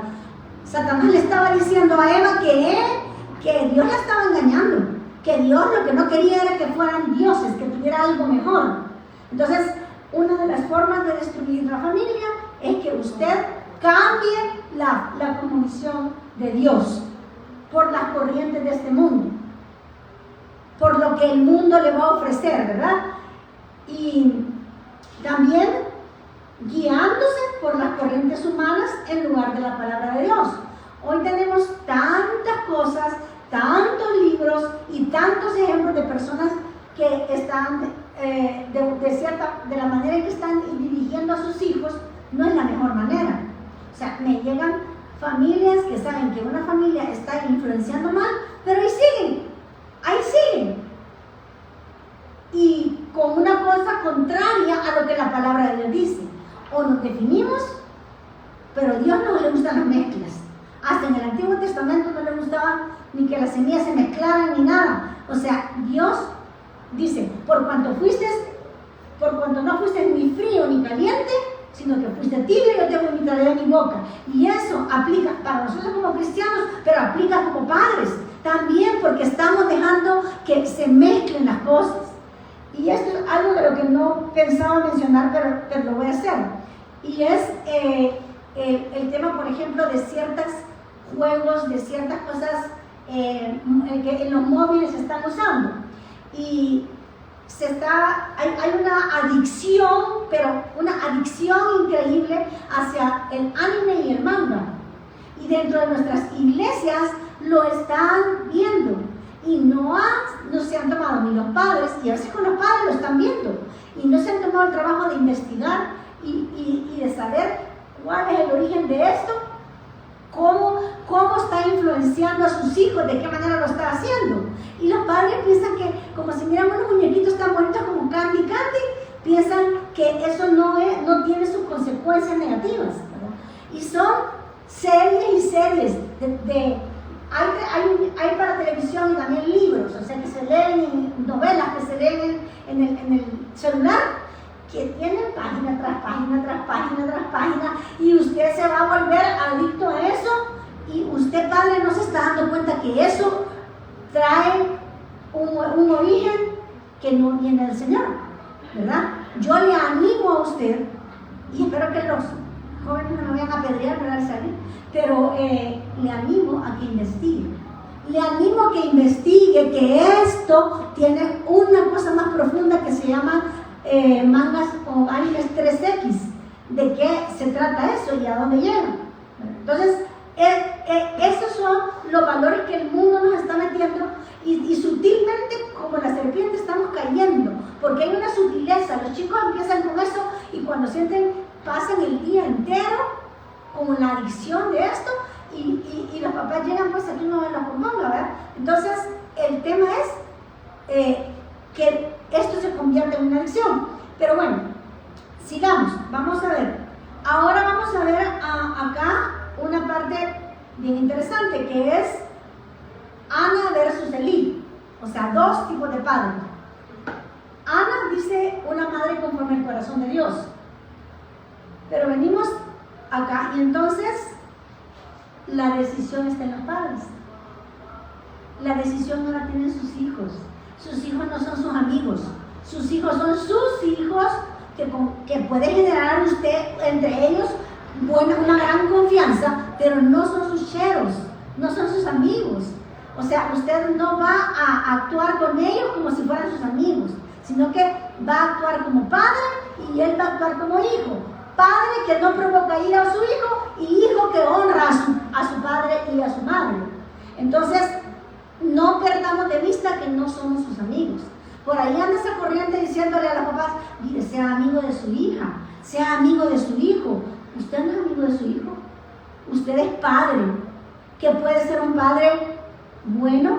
Satanás le estaba diciendo a Eva que Dios la estaba engañando, que Dios lo que no quería era que fueran dioses, que tuviera algo mejor. Entonces, una de las formas de destruir la familia es que usted cambie la cosmovisión de Dios por las corrientes de este mundo, por lo que el mundo le va a ofrecer, ¿verdad? Y también guiándose por las corrientes humanas en lugar de la palabra de Dios. Hoy tenemos tantas cosas, tantos libros y tantos ejemplos de personas que están de la manera en que están dirigiendo a sus hijos, no es la mejor manera. O sea, me llegan familias que saben que una familia está influenciando mal, pero ahí siguen. Y con una cosa contraria a lo que la palabra de Dios dice. O nos definimos, pero a Dios no le gustan las mezclas. Hasta en el Antiguo Testamento no le gustaba ni que las semillas se mezclaran ni nada. O sea, Dios dice, por cuanto no fuiste ni frío ni caliente, sino que fuiste tibio, yo te vomitaré de mi boca. Y eso aplica para nosotros como cristianos, pero aplica como padres también, porque estamos dejando que se mezclen las cosas. Y esto es algo de lo que no pensaba mencionar, pero lo voy a hacer. Y es el tema, por ejemplo, de ciertos juegos, de ciertas cosas que en los móviles se están usando. Y hay una adicción, pero una adicción increíble hacia el anime y el manga. Y dentro de nuestras iglesias lo están viendo. Y no se han tomado ni los padres, y a veces con los padres lo están viendo, y no se han tomado el trabajo de investigar y de saber cuál es el origen de esto, cómo está influenciando a sus hijos, de qué manera lo está haciendo. Y los padres piensan que, como si miran unos muñequitos tan bonitos como Candy, piensan que eso no tiene sus consecuencias negativas, ¿verdad? Y son series y series hay para televisión y también libros, o sea, que se leen, novelas que se leen en el celular, que tienen página tras página, tras página, tras página, y usted se va a volver adicto a eso, y usted, padre, no se está dando cuenta que eso trae un origen que no viene del Señor. ¿verdad? Yo le animo a usted, y espero que los jóvenes no me vayan a apedrear, ¿verdad, Sally? Pero le animo a que investigue. Le animo a que investigue que esto tiene una cosa más profunda que se llama mangas o animes 3X. ¿De qué se trata eso y a dónde llega? Entonces, esos son los valores que el mundo nos está metiendo y sutilmente, como la serpiente, estamos cayendo, porque hay una sutileza. Los chicos empiezan con eso y cuando sienten, pasan el día entero con la adicción de esto y los papás llegan, pues aquí no me la componga, ¿verdad? Entonces, el tema es que esto se convierte en una adicción. Pero bueno, sigamos, vamos a ver. Ahora vamos a ver acá una parte bien interesante, que es Ana versus Elí. O sea, dos tipos de padres. Ana dice una madre conforme al corazón de Dios. Pero venimos acá y entonces la decisión está en los padres. La decisión no la tienen sus hijos. Sus hijos no son sus amigos. Sus hijos son sus hijos que puede generar usted entre ellos una gran confianza, pero no son sus cheros, no son sus amigos. O sea, usted no va a actuar con ellos como si fueran sus amigos, sino que va a actuar como padre y él va a actuar como hijo. Padre que no provoca ira a su hijo y hijo que honra a su padre y a su madre. Entonces, no perdamos de vista que no somos sus amigos. Por ahí anda esa corriente diciéndole a los papás, mire, sea amigo de su hija, sea amigo de su hijo. Usted no es amigo de su hijo. Usted es padre, que puede ser un padre bueno,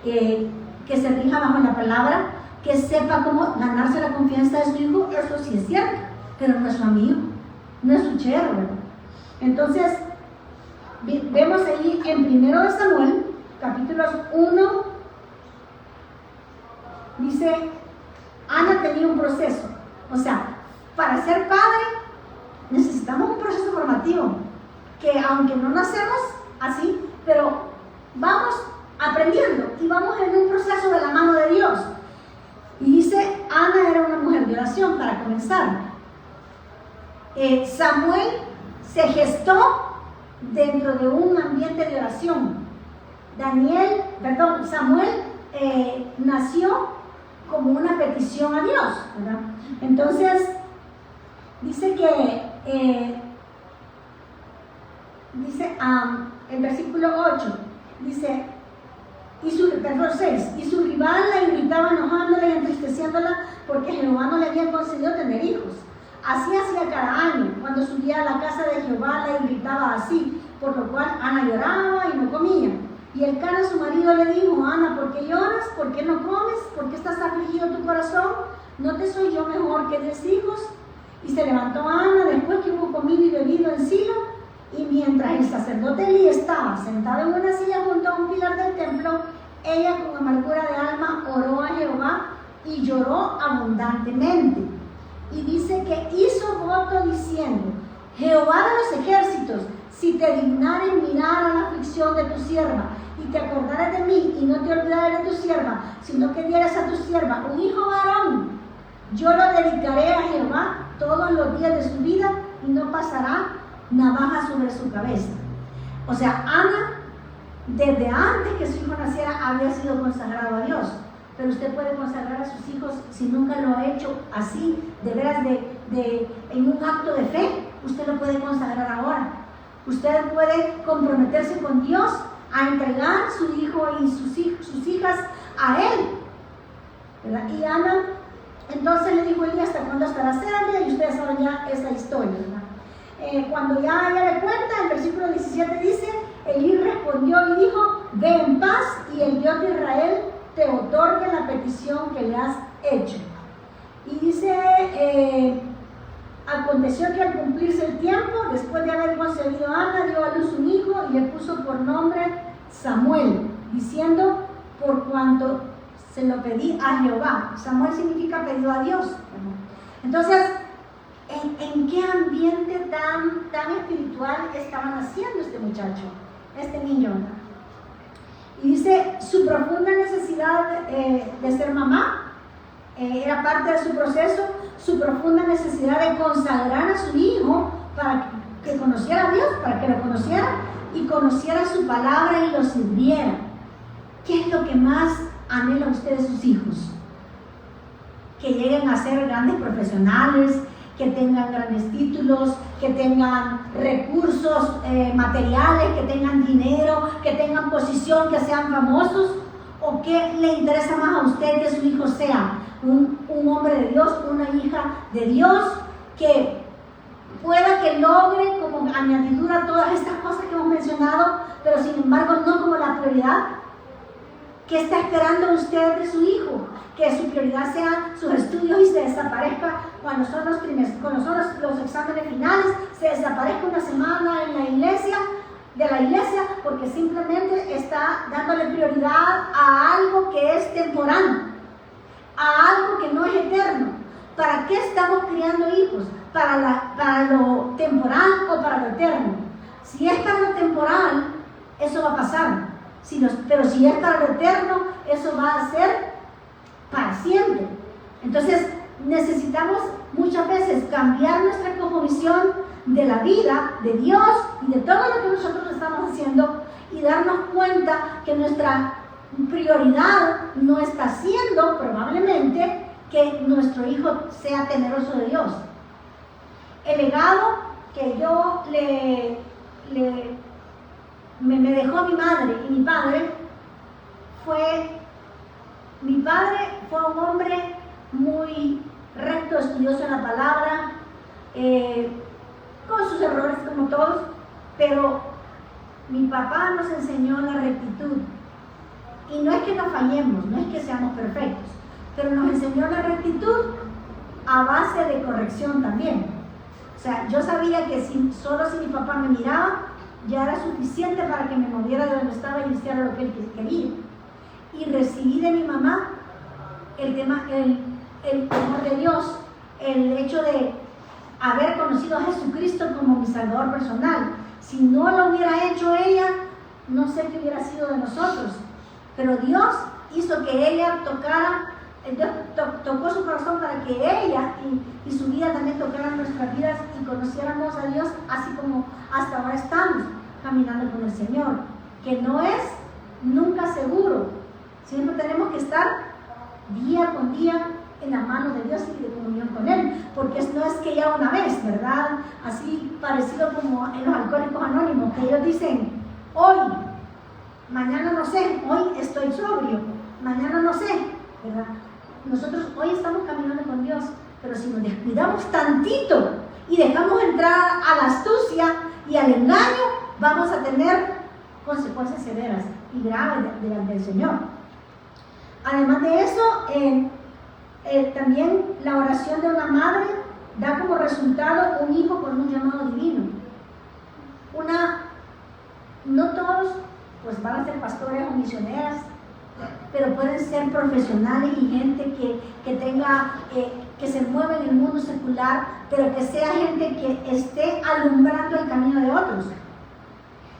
que se rija bajo la palabra, que sepa cómo ganarse la confianza de su hijo. Eso sí es cierto, pero no es su amigo, no es su chero, ¿verdad? Entonces, vemos ahí en 1 Samuel, capítulos 1, dice, Ana tenía un proceso. O sea, para ser padre necesitamos un proceso formativo, que aunque no nacemos así, pero vamos aprendiendo y vamos en un proceso de la mano de Dios. Y dice, Ana era una mujer de oración para comenzar. Samuel se gestó dentro de un ambiente de oración. Samuel nació como una petición a Dios, ¿verdad? Entonces, dice que, el versículo 8, dice, 6, y su rival la irritaba enojándola y entristeciéndola porque Jehová no le había concedido tener hijos. Así hacía cada año, cuando subía a la casa de Jehová la irritaba así, por lo cual Ana lloraba y no comía. Y el Cana, su marido, le dijo, Ana, ¿por qué lloras? ¿Por qué no comes? ¿Por qué estás afligido tu corazón? ¿No te soy yo mejor que 10 hijos? Y se levantó Ana después que hubo comido y bebido en Silo, y mientras el sacerdote Elí estaba sentado en una silla junto a un pilar del templo, ella con amargura de alma oró a Jehová y lloró abundantemente. Y dice que hizo voto diciendo, Jehová de los ejércitos, si te dignares mirar a la aflicción de tu sierva, y te acordares de mí, y no te olvidares de tu sierva, sino que dieras a tu sierva un hijo varón, yo lo dedicaré a Jehová todos los días de su vida, y no pasará navaja sobre su cabeza. O sea, Ana, desde antes que su hijo naciera, había sido consagrado a Dios. Pero usted puede consagrar a sus hijos si nunca lo ha hecho así, de veras, en un acto de fe. Usted lo puede consagrar ahora. Usted puede comprometerse con Dios a entregar su hijo y sus hijas a Él, ¿verdad? Y Ana, entonces le dijo, Elí, ¿hasta cuándo estará ebria? Y ustedes saben ya esa historia, ¿verdad? Cuando ya ella le cuenta, el versículo 17 dice, Elí respondió y dijo, ve en paz y el Dios de Israel te otorgue la petición que le has hecho. Y dice, aconteció que al cumplirse el tiempo, después de haber concebido a Ana, dio a luz un hijo y le puso por nombre Samuel, diciendo, por cuanto se lo pedí a Jehová. Samuel significa pedido a Dios. Entonces, ¿en qué ambiente tan espiritual estaba naciendo este muchacho, este niño? Y dice, su profunda necesidad de ser mamá era parte de su proceso, su profunda necesidad de consagrar a su hijo para que conociera a Dios, para que lo conociera y conociera su palabra y lo sirviera. ¿Qué es lo que más anhela usted de sus hijos? Que lleguen a ser grandes profesionales, que tengan grandes títulos, que tengan recursos materiales, que tengan dinero, que tengan posición, que sean famosos. ¿O qué le interesa más a usted que su hijo sea un hombre de Dios, una hija de Dios, que pueda que logre como añadidura todas estas cosas que hemos mencionado, pero sin embargo no como la prioridad? ¿Qué está esperando usted de su hijo? Que su prioridad sean sus estudios y se desaparezca cuando son los exámenes finales, se desaparezca una semana en la iglesia, de la iglesia, porque simplemente está dándole prioridad a algo que es temporal, a algo que no es eterno. ¿Para qué estamos criando hijos? ¿Para lo temporal o para lo eterno? Si es para lo temporal, eso va a pasar. Pero si es para lo eterno, eso va a ser para siempre. Entonces necesitamos muchas veces cambiar nuestra cosmovisión de la vida, de Dios y de todo lo que nosotros estamos haciendo, y darnos cuenta que nuestra prioridad no está siendo probablemente que nuestro hijo sea temeroso de Dios. El legado que yo me dejó mi madre y mi padre mi padre fue un hombre muy recto, estudioso en la palabra, con sus errores como todos, pero mi papá nos enseñó la rectitud. Y no es que nos fallemos, no es que seamos perfectos, pero nos enseñó la rectitud a base de corrección también. O sea, yo sabía que solo si mi papá me miraba, ya era suficiente para que me moviera de donde estaba y hiciera lo que él quería. Y recibí de mi mamá el temor de Dios, el hecho de haber conocido a Jesucristo como mi Salvador personal. Si no lo hubiera hecho ella, no sé qué hubiera sido de nosotros. Pero Dios hizo que ella Dios tocó su corazón para que ella y su vida también tocaran nuestras vidas y conociéramos a Dios, así como hasta ahora estamos caminando con el Señor, que no es nunca seguro. Siempre tenemos que estar día con día en la mano de Dios y de comunión con Él, porque no es que ya una vez, ¿verdad? Así parecido como en los Alcohólicos Anónimos, que ellos dicen, hoy, mañana no sé, hoy estoy sobrio, mañana no sé, ¿verdad? Nosotros hoy estamos caminando con Dios, pero si nos descuidamos tantito y dejamos entrar a la astucia y al engaño, vamos a tener consecuencias severas y graves delante del Señor. Además de eso, también la oración de una madre da como resultado un hijo con un llamado divino. No todos pues van a ser pastores o misioneras, pero pueden ser profesionales y gente que se mueva en el mundo secular, pero que sea gente que esté alumbrando el camino de otros,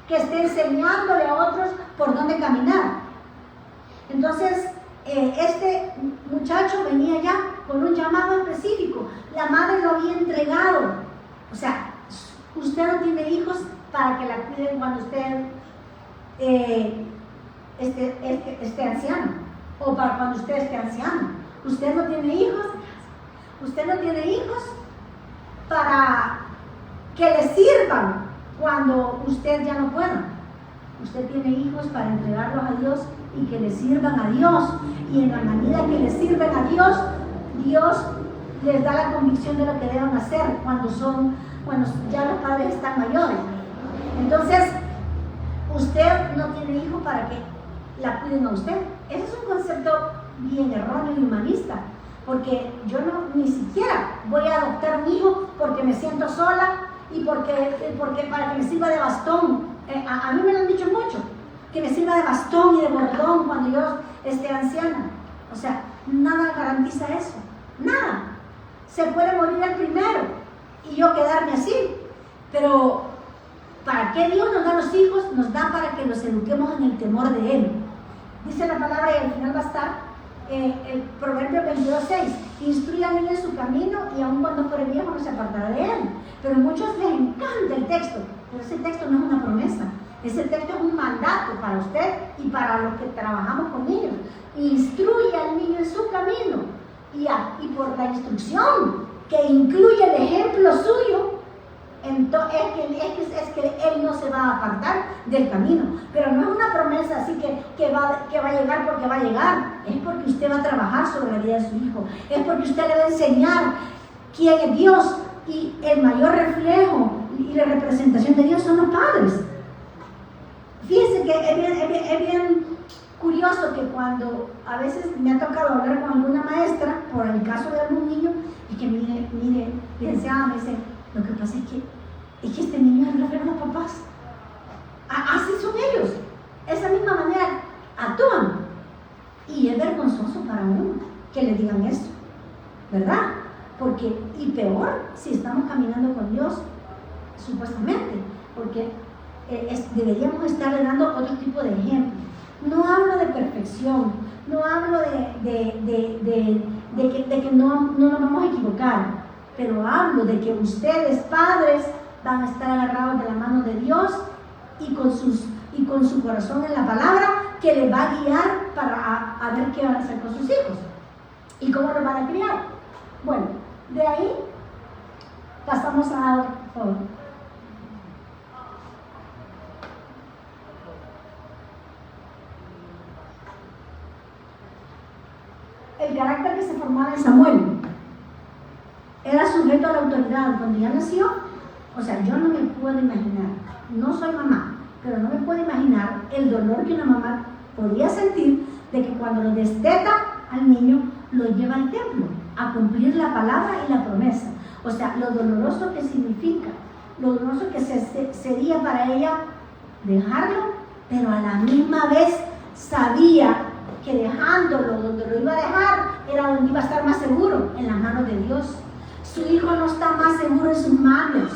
que esté enseñándole a otros por dónde caminar. Entonces, este muchacho venía ya con un llamado específico. La madre lo había entregado. O sea, usted no tiene hijos para que la cuiden cuando usted esté anciano, o para cuando usted esté anciano. Usted no tiene hijos. Usted no tiene hijos para que le sirvan cuando usted ya no pueda. Usted tiene hijos para entregarlos a Dios y que le sirvan a Dios. Y en la medida que le sirven a Dios, Dios les da la convicción de lo que deben hacer cuando ya los padres están mayores. Entonces, usted no tiene hijos para que la cuiden a usted. Ese es un concepto bien erróneo y humanista, porque yo ni siquiera voy a adoptar un hijo porque me siento sola y porque para que me sirva de bastón. A mí me lo han dicho mucho, que me sirva de bastón y de bordón cuando yo esté anciana. O sea, nada garantiza eso, nada. Se puede morir el primero y yo quedarme así, pero ¿para qué Dios nos da los hijos? Nos da para que los eduquemos en el temor de Él. Dice la palabra, y al final va a estar, el Proverbio 22:6, instruye al niño en su camino y aun cuando fuere viejo no se apartará de él. Pero a muchos les encanta el texto, pero ese texto no es una promesa, ese texto es un mandato para usted y para los que trabajamos con niños. Instruye al niño en su camino y por la instrucción que incluye el ejemplo suyo, entonces es que él no se va a apartar del camino. Pero no es una promesa así que va a llegar porque va a llegar. Es porque usted va a trabajar sobre la vida de su hijo. Es porque usted le va a enseñar quién es Dios. Y el mayor reflejo y la representación de Dios son los padres. Fíjense que es bien curioso que cuando a veces me ha tocado hablar con alguna maestra por el caso de algún niño, y que mire, licenciada, me dice, lo que pasa es que este niño es el reflejo de los papás. Así son ellos. Esa misma manera actúan. Y es vergonzoso para uno que le digan eso, ¿verdad? Porque, y peor, si estamos caminando con Dios, supuestamente, porque deberíamos estarle dando otro tipo de ejemplo. No hablo de perfección, no hablo de que no nos vamos a equivocar, pero hablo de que ustedes, padres, van a estar agarrados de la mano de Dios y con su corazón en la palabra, que les va a guiar para a ver qué van a hacer con sus hijos y cómo los van a criar. Bueno, de ahí pasamos a otro. El carácter que se formaba en Samuel era sujeto a la autoridad cuando ya nació. O sea, yo no me puedo imaginar, no soy mamá, pero no me puedo imaginar el dolor que una mamá podía sentir de que cuando lo desteta al niño, lo lleva al templo a cumplir la palabra y la promesa. O sea, lo doloroso que significa, lo doloroso que sería para ella dejarlo, pero a la misma vez sabía que dejándolo donde lo iba a dejar era donde iba a estar más seguro, en las manos de Dios. Su hijo no está más seguro en sus manos,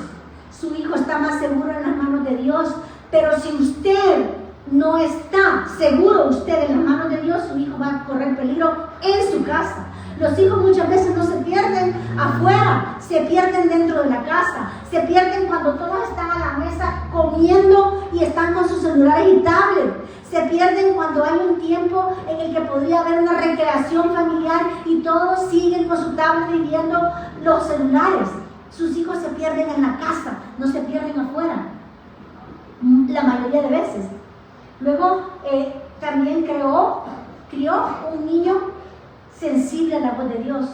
su hijo está más seguro en las manos de Dios. Pero si usted no está seguro usted en las manos de Dios, su hijo va a correr peligro en su casa. Los hijos muchas veces no se pierden afuera, se pierden dentro de la casa, se pierden cuando todos están a la mesa comiendo y están con sus celulares y tablets, se pierden cuando hay un tiempo en el que podría haber una recreación familiar y todos siguen con su tablet y viendo los celulares. Sus hijos se pierden en la casa, no se pierden afuera, la mayoría de veces. Luego también crió un niño sensible a la voz de Dios.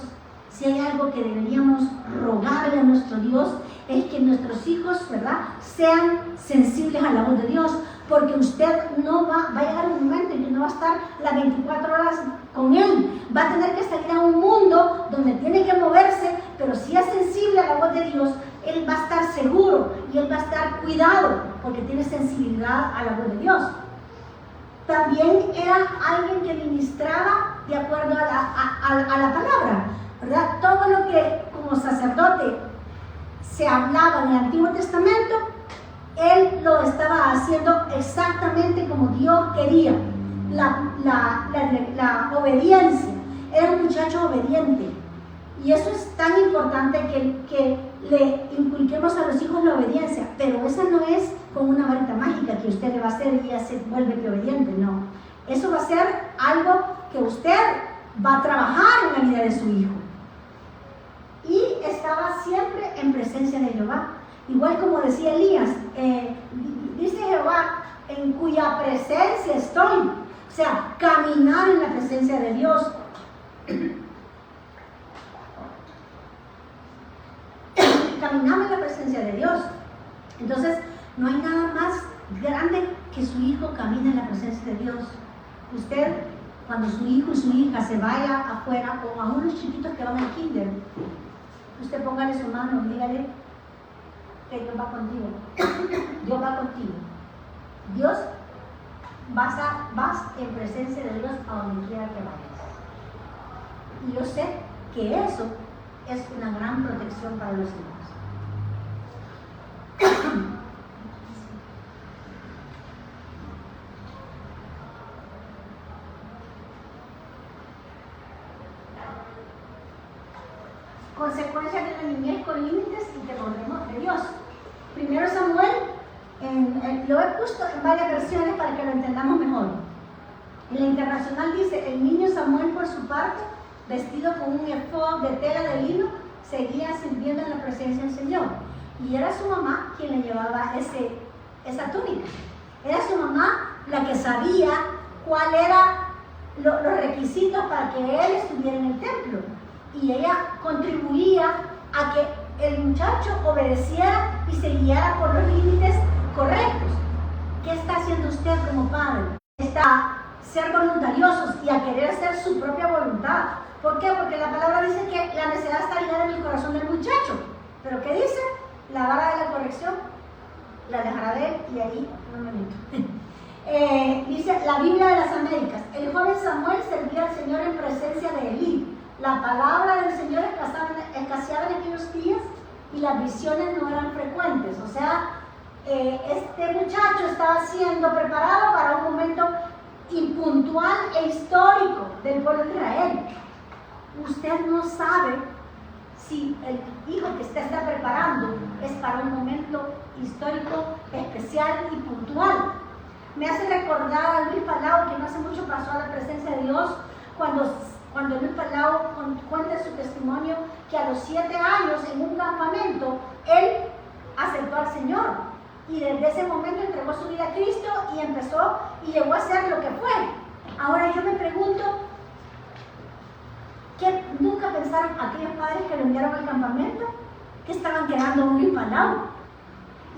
Si hay algo que deberíamos rogarle a nuestro Dios, es que nuestros hijos, ¿verdad?, sean sensibles a la voz de Dios, porque usted no va a llegar un momento en que no va a estar las 24 horas con él, va a tener que salir a un mundo donde tiene que moverse, pero si es sensible a la voz de Dios, él va a estar seguro y él va a estar cuidado, porque tiene sensibilidad a la voz de Dios. También era alguien que ministraba de acuerdo a la palabra, ¿verdad? Todo lo que como sacerdote se hablaba en el Antiguo Testamento, él lo estaba haciendo exactamente como Dios quería. La obediencia, era un muchacho obediente. Y eso es tan importante que le inculquemos a los hijos la obediencia, pero esa no es con una varita mágica que usted le va a hacer y ya se vuelve obediente, no. Eso va a ser algo que usted va a trabajar en la vida de su hijo. Y estaba siempre en presencia de Jehová. Igual como decía Elías, dice Jehová, en cuya presencia estoy. O sea, caminar en la presencia de Dios. Caminamos en la presencia de Dios. Entonces, no hay nada más grande que su hijo camine en la presencia de Dios. Usted, cuando su hijo y su hija se vaya afuera, o a unos chiquitos que van al kinder, usted póngale su mano y dígale que Dios va contigo. Dios va contigo. Dios, vas en presencia de Dios a donde quiera que vayas. Y yo sé que eso es una gran protección para los hijos. consecuencias de la niñez con límites y temor de Dios. Primero Samuel, lo he puesto en varias versiones para que lo entendamos mejor. En la Internacional dice: el niño Samuel, por su parte, vestido con un efod de tela de lino, seguía sirviendo en la presencia del Señor. Y era su mamá quien le llevaba esa túnica. Era su mamá la que sabía cuáles eran los requisitos para que él estuviera en el templo. Y ella contribuía a que el muchacho obedeciera y se guiara por los límites correctos. ¿Qué está haciendo usted como padre? Está a ser voluntariosos y a querer hacer su propia voluntad. ¿Por qué? Porque la palabra dice que la necedad está ligada en el corazón del muchacho. ¿Pero qué dice? La vara de la corrección la dejará de él, y ahí no me meto. Dice la Biblia de las Américas: el joven Samuel servía al Señor en presencia de Elí. La palabra del Señor escaseaba en aquellos días y las visiones no eran frecuentes. O sea, este muchacho estaba siendo preparado para un momento impuntual e histórico del pueblo de Israel. Usted no sabe si el hijo que usted está preparando es para un momento histórico especial y puntual. Me hace recordar a Luis Palau, que no hace mucho pasó a la presencia de Dios, cuando Luis Palau cuenta su testimonio, que a los 7 años en un campamento él aceptó al Señor, y desde ese momento entregó su vida a Cristo y empezó y llegó a ser lo que fue. Ahora yo me pregunto, ¿qué nunca pensaron aquellos padres que lo enviaron al campamento? Que estaban quedando un Luis Palau,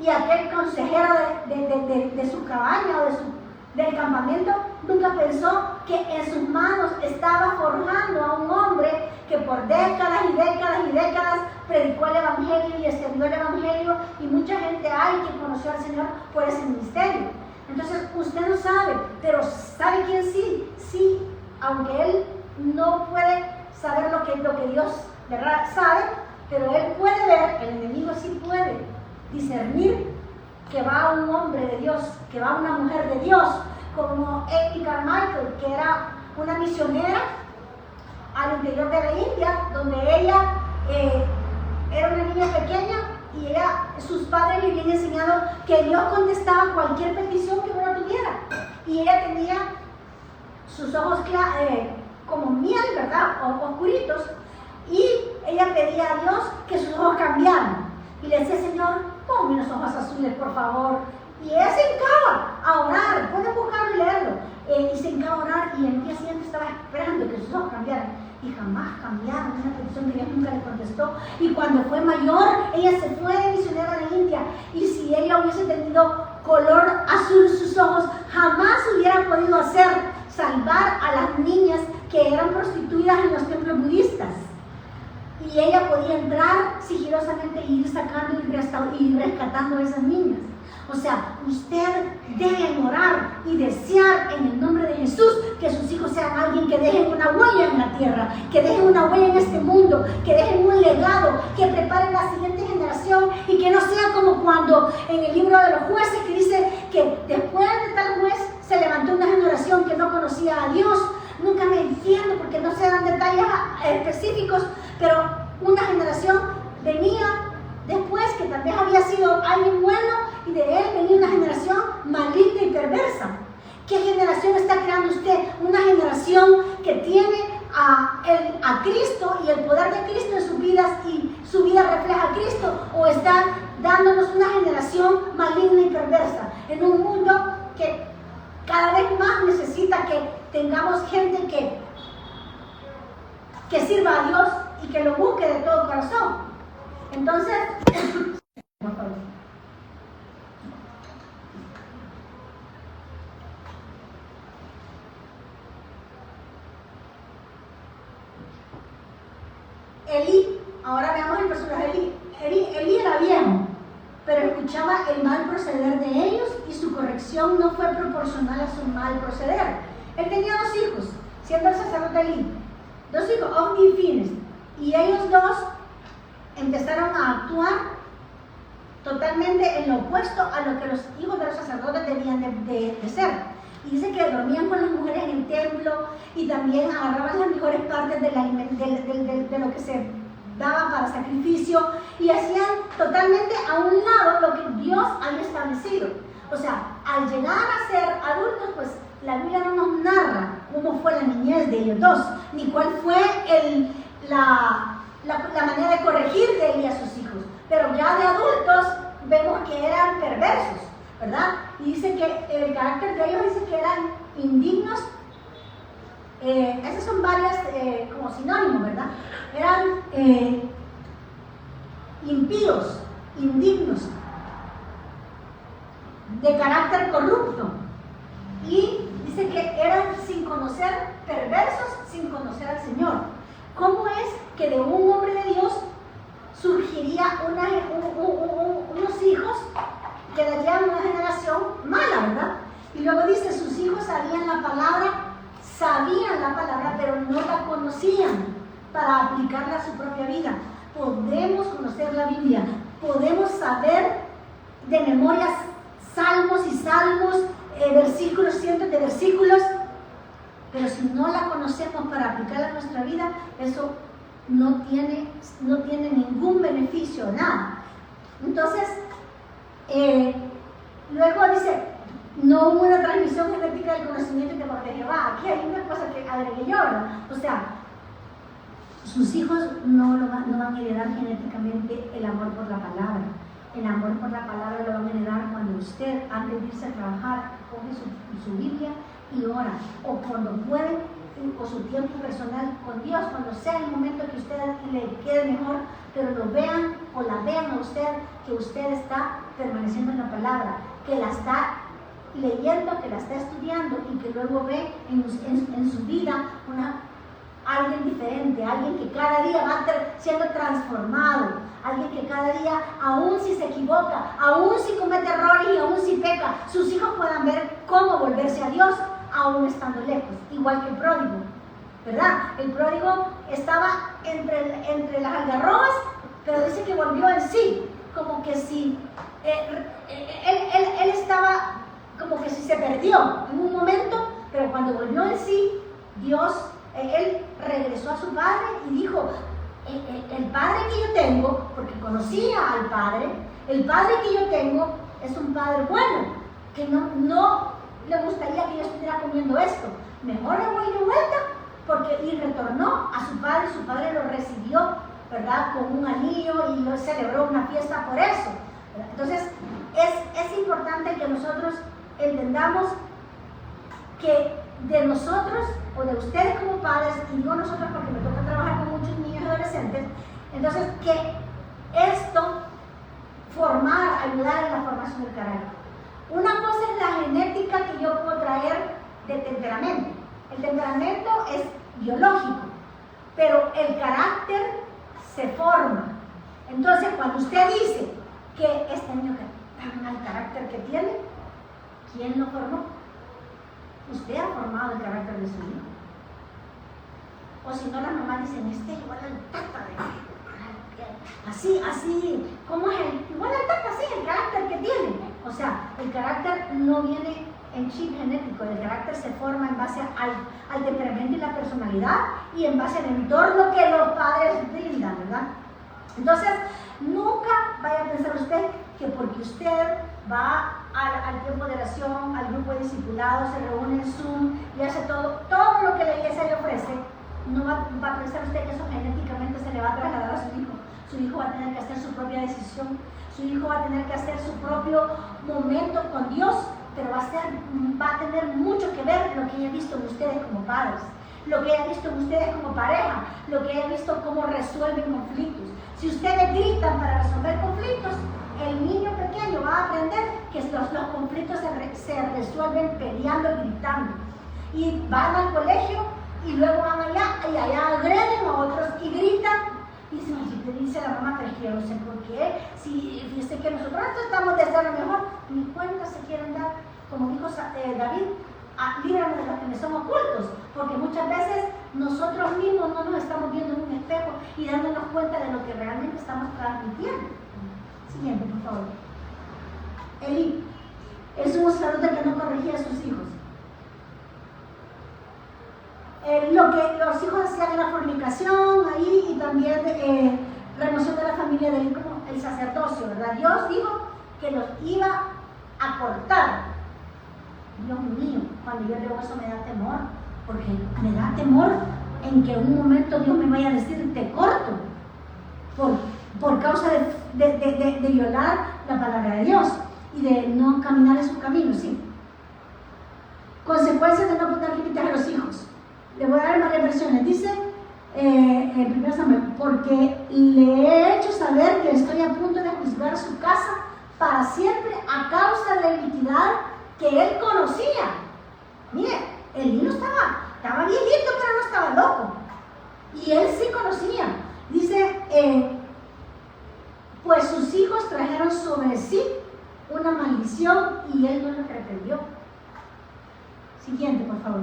y aquel consejero de su cabaña o del campamento nunca pensó que en sus manos estaba forjando a un hombre que por décadas y décadas y décadas predicó el Evangelio y extendió el Evangelio, y mucha gente hay que conoció al Señor por ese ministerio. Entonces usted no sabe, pero ¿sabe quién sí? Sí, aunque él no puede saber lo que Dios, ¿verdad?, sabe, pero él puede ver, el enemigo sí puede discernir que va un hombre de Dios, que va una mujer de Dios, como Amy Carmichael, que era una misionera al interior de la India, donde ella era una niña pequeña, y sus padres le habían enseñado que Dios contestaba cualquier petición que uno tuviera, y ella tenía sus ojos como miel, ¿verdad?, o oscuritos, y ella pedía a Dios que sus ojos cambiaran, y le decía: Señor, ponme unos ojos azules, por favor. Y ella se hincaba a orar, pueden buscarlo y leerlo, y se hincaba a orar, y el día siguiente estaba esperando que sus ojos cambiaran, y jamás cambiaron, una petición que Dios nunca le contestó. Y cuando fue mayor, ella se fue de misionera a la India, y si ella hubiese tenido color azul sus ojos, jamás hubiera podido salvar a las niñas que eran prostituidas en los templos budistas. Y ella podía entrar sigilosamente e ir sacando y rescatando a esas niñas. O sea, usted debe orar y desear en el nombre de Jesús que sus hijos sean alguien que dejen una huella en la tierra, que dejen una huella en este mundo, que dejen un legado, que preparen la siguiente generación, y que no sea como cuando en el libro de los jueces, que dice que después de tal juez se levantó una generación que no conocía a Dios. Nunca me entiendo porque no se dan detalles específicos, pero una generación venía después que tal vez había sido alguien bueno, y de él venía una generación maligna y perversa. ¿Qué generación está creando usted? Una generación que tiene a Cristo y el poder de Cristo en sus vidas, y su vida refleja a Cristo, o está dándonos una generación maligna y perversa en un mundo que cada vez más necesita que tengamos gente que sirva a Dios y que lo busque de todo corazón. Entonces, Elí, ahora veamos el personaje de Elí. Elí era viejo, pero escuchaba el mal proceder de ellos, y su corrección no fue proporcional a su mal proceder. Él tenía 2 hijos, siendo el sacerdote Elí, 2 hijos, Ofni y Fines, y ellos 2 empezaron a actuar totalmente en lo opuesto a lo que los hijos de los sacerdotes debían de ser. Y dice que dormían con las mujeres en el templo, y también agarraban las mejores partes de lo que se daban para sacrificio y hacían totalmente a un lado lo que Dios había establecido. O sea, al llegar a ser adultos, pues la Biblia no nos narra cómo fue la niñez de ellos dos, ni cuál fue la manera de corregir de él y a sus hijos. Pero ya de adultos vemos que eran perversos, ¿verdad? Y dice que el carácter de ellos dice que eran indignos. Esas son varias como sinónimos, ¿verdad? Eran impíos, indignos, de carácter corrupto. Y dice que eran sin conocer, perversos sin conocer al Señor. ¿Cómo es que de un hombre de Dios surgiría unos hijos que darían una generación mala, ¿verdad? Y luego dice, sus hijos sabían la palabra, pero no la conocían para aplicarla a su propia vida. Podemos conocer la Biblia, podemos saber de memoria salmos y salmos, versículos, cientos de versículos, pero si no la conocemos para aplicarla a nuestra vida, eso no tiene ningún beneficio, nada. Entonces, luego dice, no hubo una transmisión genética del conocimiento y temor de Jehová. Aquí hay una cosa que agregué yo, ¿no? O sea, sus hijos no van a heredar genéticamente el amor por la palabra. El amor por la palabra lo van a heredar cuando usted, antes de irse a trabajar, coge su Biblia y ora. O cuando puede, o su tiempo personal con Dios, cuando sea el momento que usted le quede mejor, pero lo vean o la vean a usted, que usted está permaneciendo en la palabra, que la está leyendo, que la está estudiando y que luego ve en su vida alguien diferente, alguien que cada día va siendo transformado, alguien que cada día, aun si se equivoca, aun si comete errores y aun si peca, sus hijos puedan ver cómo volverse a Dios aún estando lejos, igual que el pródigo, ¿verdad? El pródigo estaba entre las algarrobas, pero dice que volvió en sí, como que si él estaba como que si se perdió en un momento, pero cuando volvió en sí, Dios, él regresó a su padre y dijo, el padre que yo tengo, porque conocía al padre, el padre que yo tengo es un padre bueno, que no le gustaría que yo estuviera comiendo esto, mejor le voy de vuelta, y retornó a su padre lo recibió, ¿verdad?, con un anillo y lo celebró una fiesta por eso, ¿verdad? Entonces es importante que nosotros entendamos que de nosotros o de ustedes como padres, y digo nosotros porque me toca trabajar con muchos niños y adolescentes, entonces que esto ayudar en la formación del carácter. Una cosa es la genética que yo puedo traer de temperamento. El temperamento es biológico, pero el carácter se forma. Entonces, cuando usted dice que este niño que tan mal carácter que tiene, ¿quién lo formó? Usted ha formado el carácter de su hijo. O si no, las mamás dicen, este es igual al tata así, ¿cómo es igual al tata? Así, el carácter que tiene. O sea, el carácter no viene en chip genético, el carácter se forma en base al temperamento y la personalidad y en base al entorno que los padres brindan, ¿verdad? Entonces, nunca vaya a pensar usted que porque usted va al tiempo de oración, al grupo de discipulados, se reúne en Zoom y hace todo lo que la iglesia le ofrece, no va a pensar usted que eso genéticamente se le va a trasladar a su hijo. Su hijo va a tener que hacer su propia decisión, su hijo va a tener que hacer su propio momento con Dios, pero va a tener mucho que ver lo que haya visto en ustedes como padres, lo que haya visto en ustedes como pareja, lo que haya visto cómo resuelven conflictos. Si ustedes gritan para resolver conflictos, el niño pequeño va a aprender que los conflictos se resuelven peleando y gritando. Y van al colegio y luego van allá y allá agreden a otros y gritan. Y dice la mamá, pero es que yo no sé por qué. Si dice que nosotros estamos de hacer lo mejor, ni cuenta se quieren dar, como dijo David, líbranos de los que me son ocultos, porque muchas veces nosotros mismos no nos estamos viendo en un espejo y dándonos cuenta de lo que realmente estamos transmitiendo. Siguiente, por favor. Elí es un sacerdote que no corregía a sus hijos. lo que los hijos hacían era fornicación ahí y también remoción de la familia del hijo, el sacerdocio, ¿verdad? Dios dijo que los iba a cortar. Dios mío, cuando yo leo eso me da temor, porque me da temor en que en un momento Dios me vaya a decir te corto por causa de violar la palabra de Dios y de no caminar en sus caminos, ¿sí? Consecuencias de no poner límites a los hijos. Le voy a dar varias versiones. Dice en 1 Samuel, porque le he hecho saber que estoy a punto de juzgar su casa para siempre a causa de la iniquidad que él conocía. Mire, el niño estaba viejito, pero no estaba loco. Y él sí conocía. Dice, pues sus hijos trajeron sobre sí una maldición y él no los reprendió. Siguiente, por favor.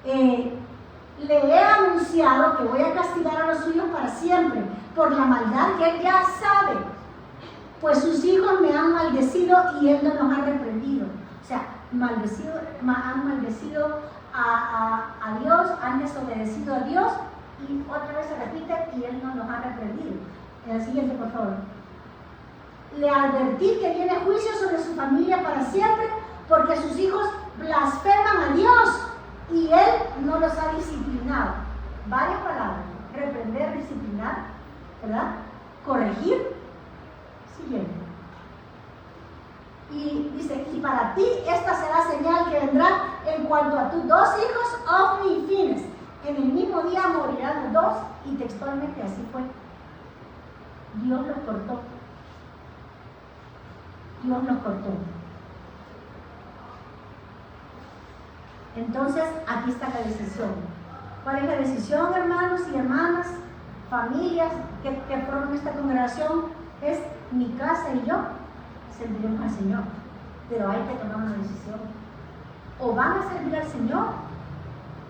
Le he anunciado que voy a castigar a los suyos para siempre por la maldad que él ya sabe, pues sus hijos me han maldecido y él no los ha reprendido. O sea, han maldecido a Dios, han desobedecido a Dios y otra vez se repite y él no los ha reprendido. En el siguiente, por favor. Le advertí que viene juicio sobre su familia para siempre porque sus hijos blasfeman a Dios y él no los ha disciplinado. Varias palabras: reprender, disciplinar, ¿verdad? Corregir. Siguiente. Y dice, y para ti esta será señal que vendrá en cuanto a tus dos hijos, Ofni y Fines. En el mismo día morirán los dos, y textualmente así fue. Dios los cortó. Dios los cortó. Entonces, aquí está la decisión. ¿Cuál es la decisión, hermanos y hermanas, familias que forman esta congregación? Es mi casa y yo serviremos al Señor, pero hay que tomar una decisión. O van a servir al Señor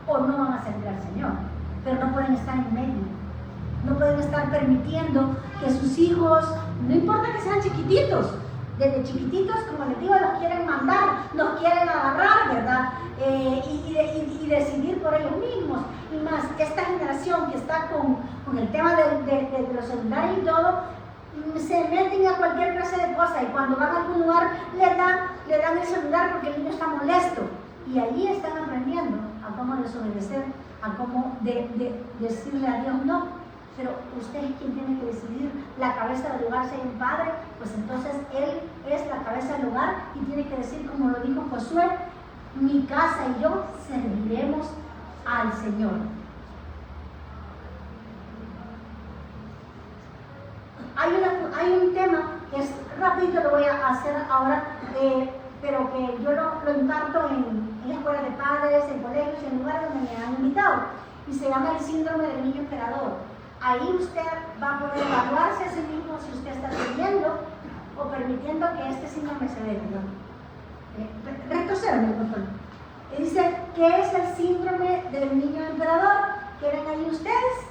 o no van a servir al Señor, pero no pueden estar en medio. No pueden estar permitiendo que sus hijos, no importa que sean chiquititos, desde chiquititos, como les digo, los quieren mandar, los quieren agarrar, ¿verdad? Y decidir por ellos mismos. Y más, esta generación que está con el tema de los celulares y todo, se meten a cualquier clase de cosa y cuando van a algún lugar le dan el celular porque el niño está molesto. Y allí están aprendiendo a cómo desobedecer, a cómo decirle a Dios no. Pero usted es quien tiene que decidir. La cabeza del hogar, si hay un padre, pues entonces él es la cabeza del hogar y tiene que decir, como lo dijo Josué, mi casa y yo serviremos al Señor. Hay un tema que es rápido, lo voy a hacer ahora, pero que yo lo imparto en escuelas de padres, en colegios, en lugares donde me han invitado, y se llama el síndrome del niño emperador. Ahí usted va a poder evaluarse a sí mismo si usted está sirviendo o permitiendo que este síndrome se dé. Retrocédame, por favor. Dice, ¿qué es el síndrome del niño emperador? ¿Qué ven ahí ustedes?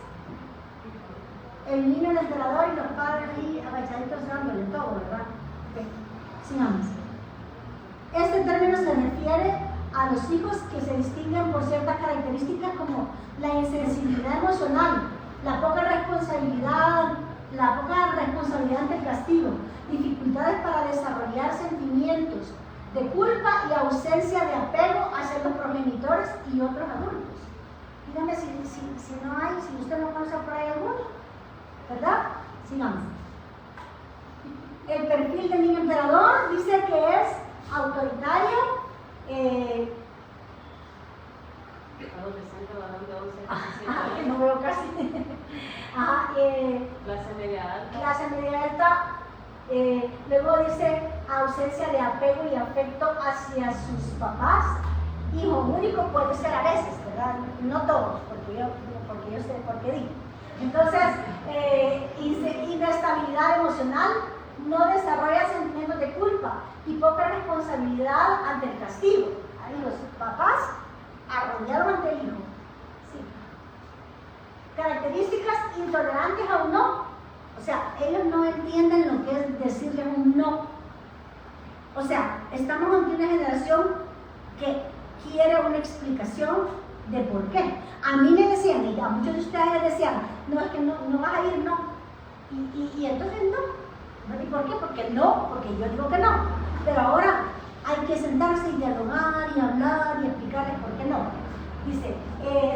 El niño del emperador y los padres ahí agachaditos dándole todo, ¿verdad? Okay. Sigamos. Este término se refiere a los hijos que se distinguen por ciertas características como la insensibilidad emocional, la poca responsabilidad ante el castigo, dificultades para desarrollar sentimientos de culpa y ausencia de apego hacia los progenitores y otros adultos. Dígame si no hay, si usted no conoce por ahí alguno, ¿verdad? Sigamos. El perfil del niño emperador dice que es autoritario, adolescente, varón de 11 que no veo casi. Clase media alta. Luego dice ausencia de apego y afecto hacia sus papás. Hijo único puede ser a veces, ¿verdad? No todos, porque yo sé por qué digo. Entonces, inestabilidad emocional, no desarrolla sentimientos de culpa y poca responsabilidad ante el castigo. Ahí los papás arrollaron ante el hijo. Sí. Características intolerantes a un no. O sea, ellos no entienden lo que es decirle un no. O sea, estamos ante una generación que quiere una explicación, de por qué. A mí me decían, y a muchos de ustedes decían, no, es que no vas a ir, no. Y entonces no. ¿Y por qué? Porque no, porque yo digo que no. Pero ahora hay que sentarse y dialogar y hablar y explicarles por qué no. Dice,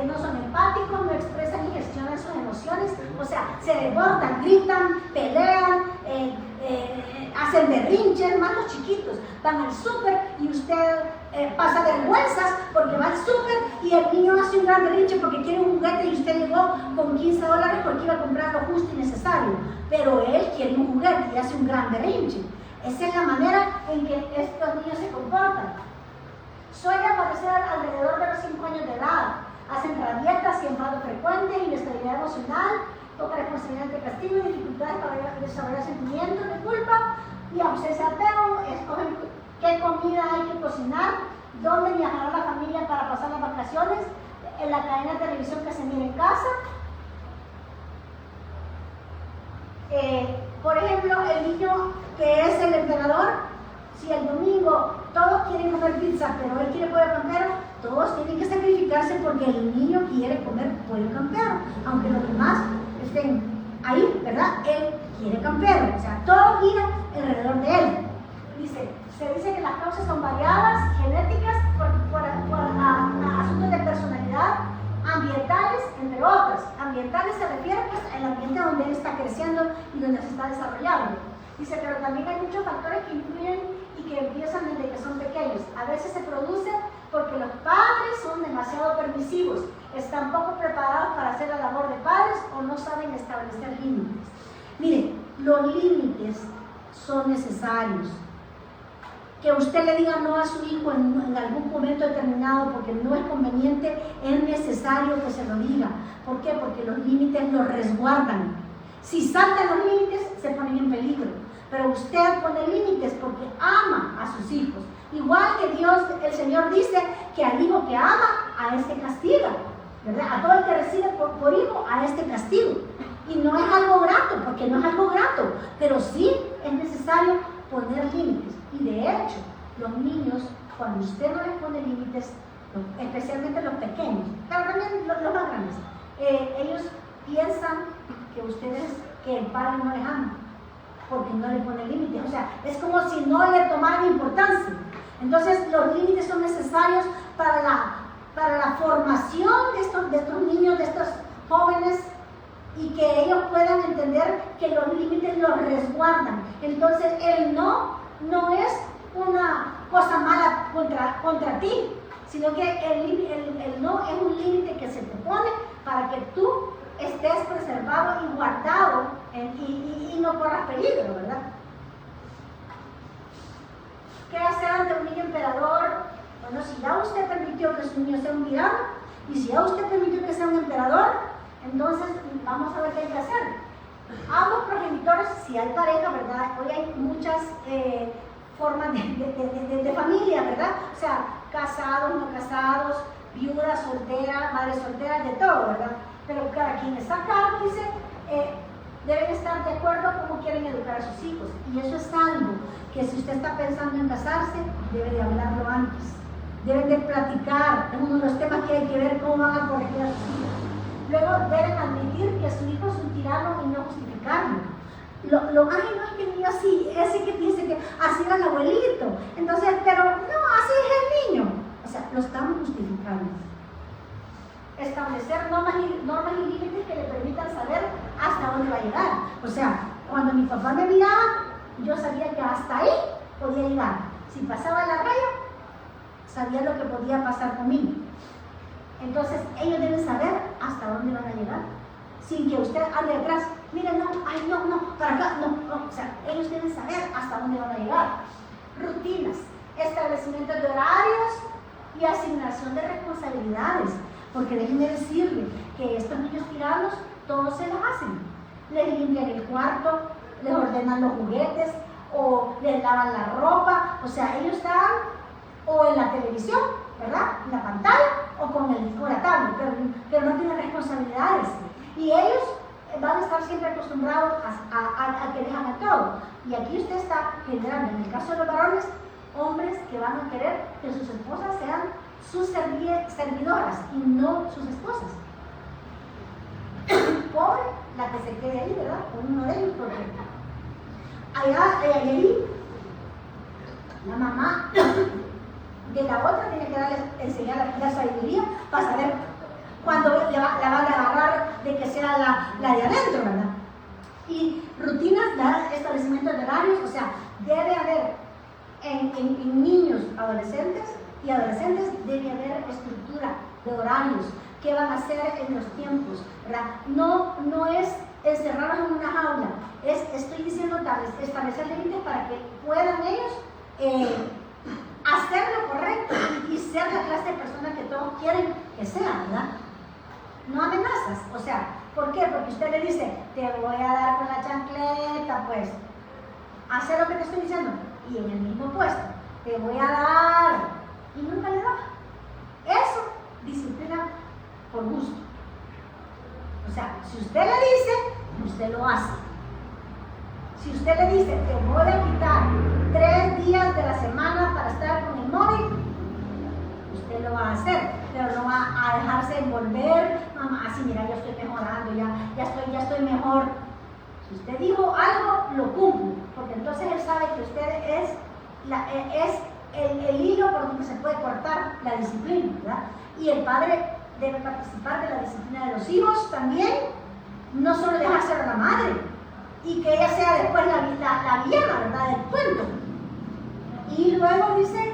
no son empáticos, no expresan ni gestionan sus emociones, o sea, se desbordan, gritan, pelean, hacen berrinches, más los chiquitos, van al súper y usted pasa vergüenzas porque va al súper y el niño hace un gran berrinche porque quiere un juguete y usted llegó con $15 porque iba a comprar lo justo y necesario, pero él quiere un juguete y hace un gran berrinche. Esa es la manera en que estos niños se comportan. Suele aparecer alrededor de los 5 años de edad. Hacen rabietas y enfados frecuentes, inestabilidad emocional, poca responsabilidad de castigo y dificultades para desarrollar sentimientos de culpa y ausencia de apego. Escogen qué comida hay que cocinar, dónde viajar a la familia para pasar las vacaciones, en la cadena de televisión que se mira en casa. Por ejemplo, el niño que es el emperador, si el domingo todos quieren comer pizza, pero él quiere pollo campero, todos tienen que sacrificarse porque el niño quiere comer pollo campero, aunque los demás estén ahí, ¿verdad? Él quiere campero, o sea, todo gira alrededor de él. Se dice que las causas son variadas, genéticas, por asuntos de personalidad, ambientales, entre otras. Ambientales se refiere pues, al ambiente donde él está creciendo y donde se está desarrollando. Dice, pero también hay muchos factores que influyen y que empiezan desde que son pequeños. A veces se producen porque los padres son demasiado permisivos, están poco preparados para hacer la labor de padres o no saben establecer límites. Miren, los límites son necesarios. Que usted le diga no a su hijo en algún momento determinado porque no es conveniente, es necesario que se lo diga. ¿Por qué? Porque los límites los resguardan. Si saltan los límites, se ponen en peligro. Pero usted pone límites porque ama a sus hijos. Igual que Dios, el Señor dice que al hijo que ama, a este castiga, ¿verdad? A todo el que recibe por hijo, a este castigo. Y no es algo grato, porque no es algo grato, pero sí es necesario poner límites. Y de hecho, los niños, cuando usted no les pone límites, especialmente los pequeños, pero también los más grandes, ellos piensan que el padre no les ama, porque no le pone límites. O sea, es como si no le tomaran importancia. Entonces, los límites son necesarios para la formación de estos niños, de estos jóvenes, y que ellos puedan entender que los límites los resguardan. Entonces, el no es una cosa mala contra ti, sino que el no es un límite que se te pone para que tú estés preservado y guardado y no corras peligro, ¿verdad? ¿Qué hacer ante un niño emperador? Bueno, si ya usted permitió que su niño sea un tirano, y si ya usted permitió que sea un emperador, entonces vamos a ver qué hay que hacer. Ambos progenitores, si hay pareja, ¿verdad? Hoy hay muchas formas de familia, ¿verdad? O sea, casados, no casados, viudas, solteras, madres solteras, de todo, ¿verdad? Pero cada quien está acá, dice, deben estar de acuerdo cómo quieren educar a sus hijos. Y eso es algo que si usted está pensando en casarse, debe de hablarlo antes. Deben de platicar, es uno de los temas que hay que ver cómo van a corregir a sus hijos. Luego deben admitir que su hijo es un tirano y no justificarlo. Ay, no es que el niño así, ese que dice que así era el abuelito. Entonces, pero no, así es el niño. O sea, lo estamos justificando. Establecer normas y límites que le permitan saber hasta dónde va a llegar. O sea, cuando mi papá me miraba, yo sabía que hasta ahí podía llegar. Si pasaba la raya, sabía lo que podía pasar conmigo. Entonces, ellos deben saber hasta dónde van a llegar, sin que usted ande atrás, mire, no, ay, no, para acá, no. O sea, ellos deben saber hasta dónde van a llegar. Rutinas, establecimiento de horarios y asignación de responsabilidades. Porque déjenme decirle que estos niños tiranos, todos se los hacen. Les limpian el cuarto, les ordenan los juguetes, o les lavan la ropa. O sea, ellos están o en la televisión, ¿verdad? En la pantalla, o con la tablet, pero no tienen responsabilidades. Y ellos van a estar siempre acostumbrados a que les hagan todo. Y aquí usted está generando, en el caso de los varones, hombres que van a querer que sus esposas sean sus servidoras y no sus esposas. Pobre la que se quede ahí, ¿verdad? Con uno de ellos, porque ahí la mamá de la otra tiene que enseñar la sabiduría para saber cuándo la van a agarrar de que sea la de adentro, ¿verdad? Y rutinas, establecimientos de horarios, o sea, debe haber en niños, adolescentes y adolescentes, debe haber estructura de horarios, qué van a hacer en los tiempos, ¿verdad? No es encerrarlos en una jaula, estoy diciendo establecer límites para que puedan ellos hacer lo correcto y ser la clase de personas que todos quieren que sean, ¿verdad? No amenazas, o sea, ¿por qué? Porque usted le dice, te voy a dar con la chancleta, pues, hacer lo que te estoy diciendo, y en el mismo puesto, te voy a dar, y nunca le da. Eso, disciplina por gusto. O sea, si usted le dice, usted lo hace. Si usted le dice, te voy a quitar 3 días de la semana para estar con el móvil, usted lo va a hacer, pero no va a dejarse envolver, mamá, así mira, yo estoy mejorando, ya estoy mejor. Si usted dijo algo, lo cumple, porque entonces él sabe que usted es el hilo por donde se puede cortar la disciplina, ¿verdad? Y el padre debe participar de la disciplina de los hijos también, no solo dejárselo a la madre, y que ella sea después la villana, ¿verdad?, del cuento. Y luego dice,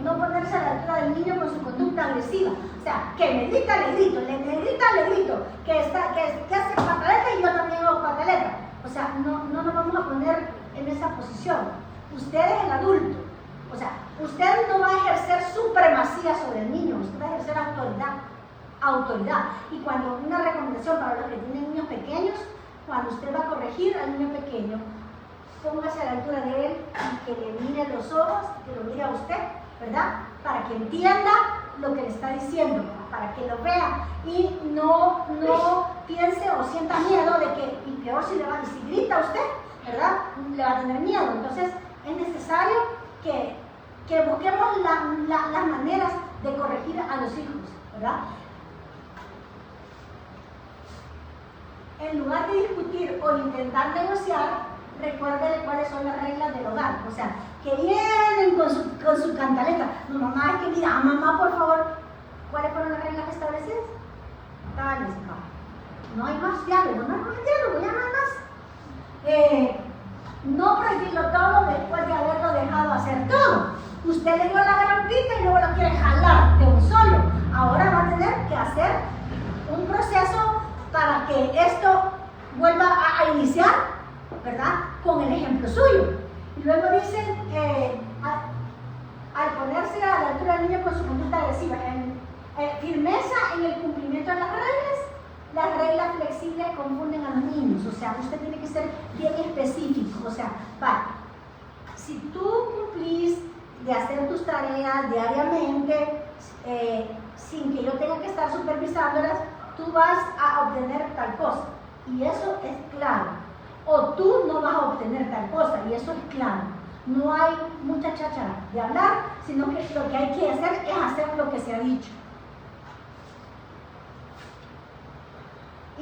no ponerse a la altura del niño con su conducta agresiva. O sea, que me grita, le grito, le grito, que hace pataleta y yo también hago pataleta. O sea, no nos vamos a poner en esa posición. Usted es el adulto. O sea, usted no va a ejercer supremacía sobre el niño, usted va a ejercer autoridad. Y cuando una recomendación para los que tienen niños pequeños, cuando usted va a corregir al niño pequeño, póngase a la altura de él y que le mire los ojos, que lo mire a usted, ¿verdad? Para que entienda lo que le está diciendo, para que lo vea y no piense o sienta miedo de que, y peor si grita a usted, ¿verdad? Le va a tener miedo. Entonces es necesario que busquemos las maneras de corregir a los hijos, ¿verdad? En lugar de discutir o intentar negociar, recuérdele cuáles son las reglas del hogar. O sea, que vienen con su cantaleta. No, mamá, es que mira, mamá, por favor, ¿cuáles fueron las reglas establecidas? Tales, no hay más diálogo, no hay más diálogo, ya no hay más. No prohibirlo todo después de haberlo dejado hacer todo. Usted le dio la garantita y luego lo quiere jalar de un solo. Ahora va a tener que hacer un proceso para que esto vuelva a iniciar, ¿verdad? Con el ejemplo suyo. Y luego dicen, al ponerse a la altura del niño con su conducta agresiva, firmeza en el cumplimiento de las reglas flexibles confunden a los niños. O sea, usted tiene que ser bien específico. O sea, si tú cumplís de hacer tus tareas diariamente, sin que yo tenga que estar supervisándolas, tú vas a obtener tal cosa. Y eso es claro. O tú no vas a obtener tal cosa, y eso es claro. No hay mucha cháchara de hablar, sino que lo que hay que hacer es hacer lo que se ha dicho.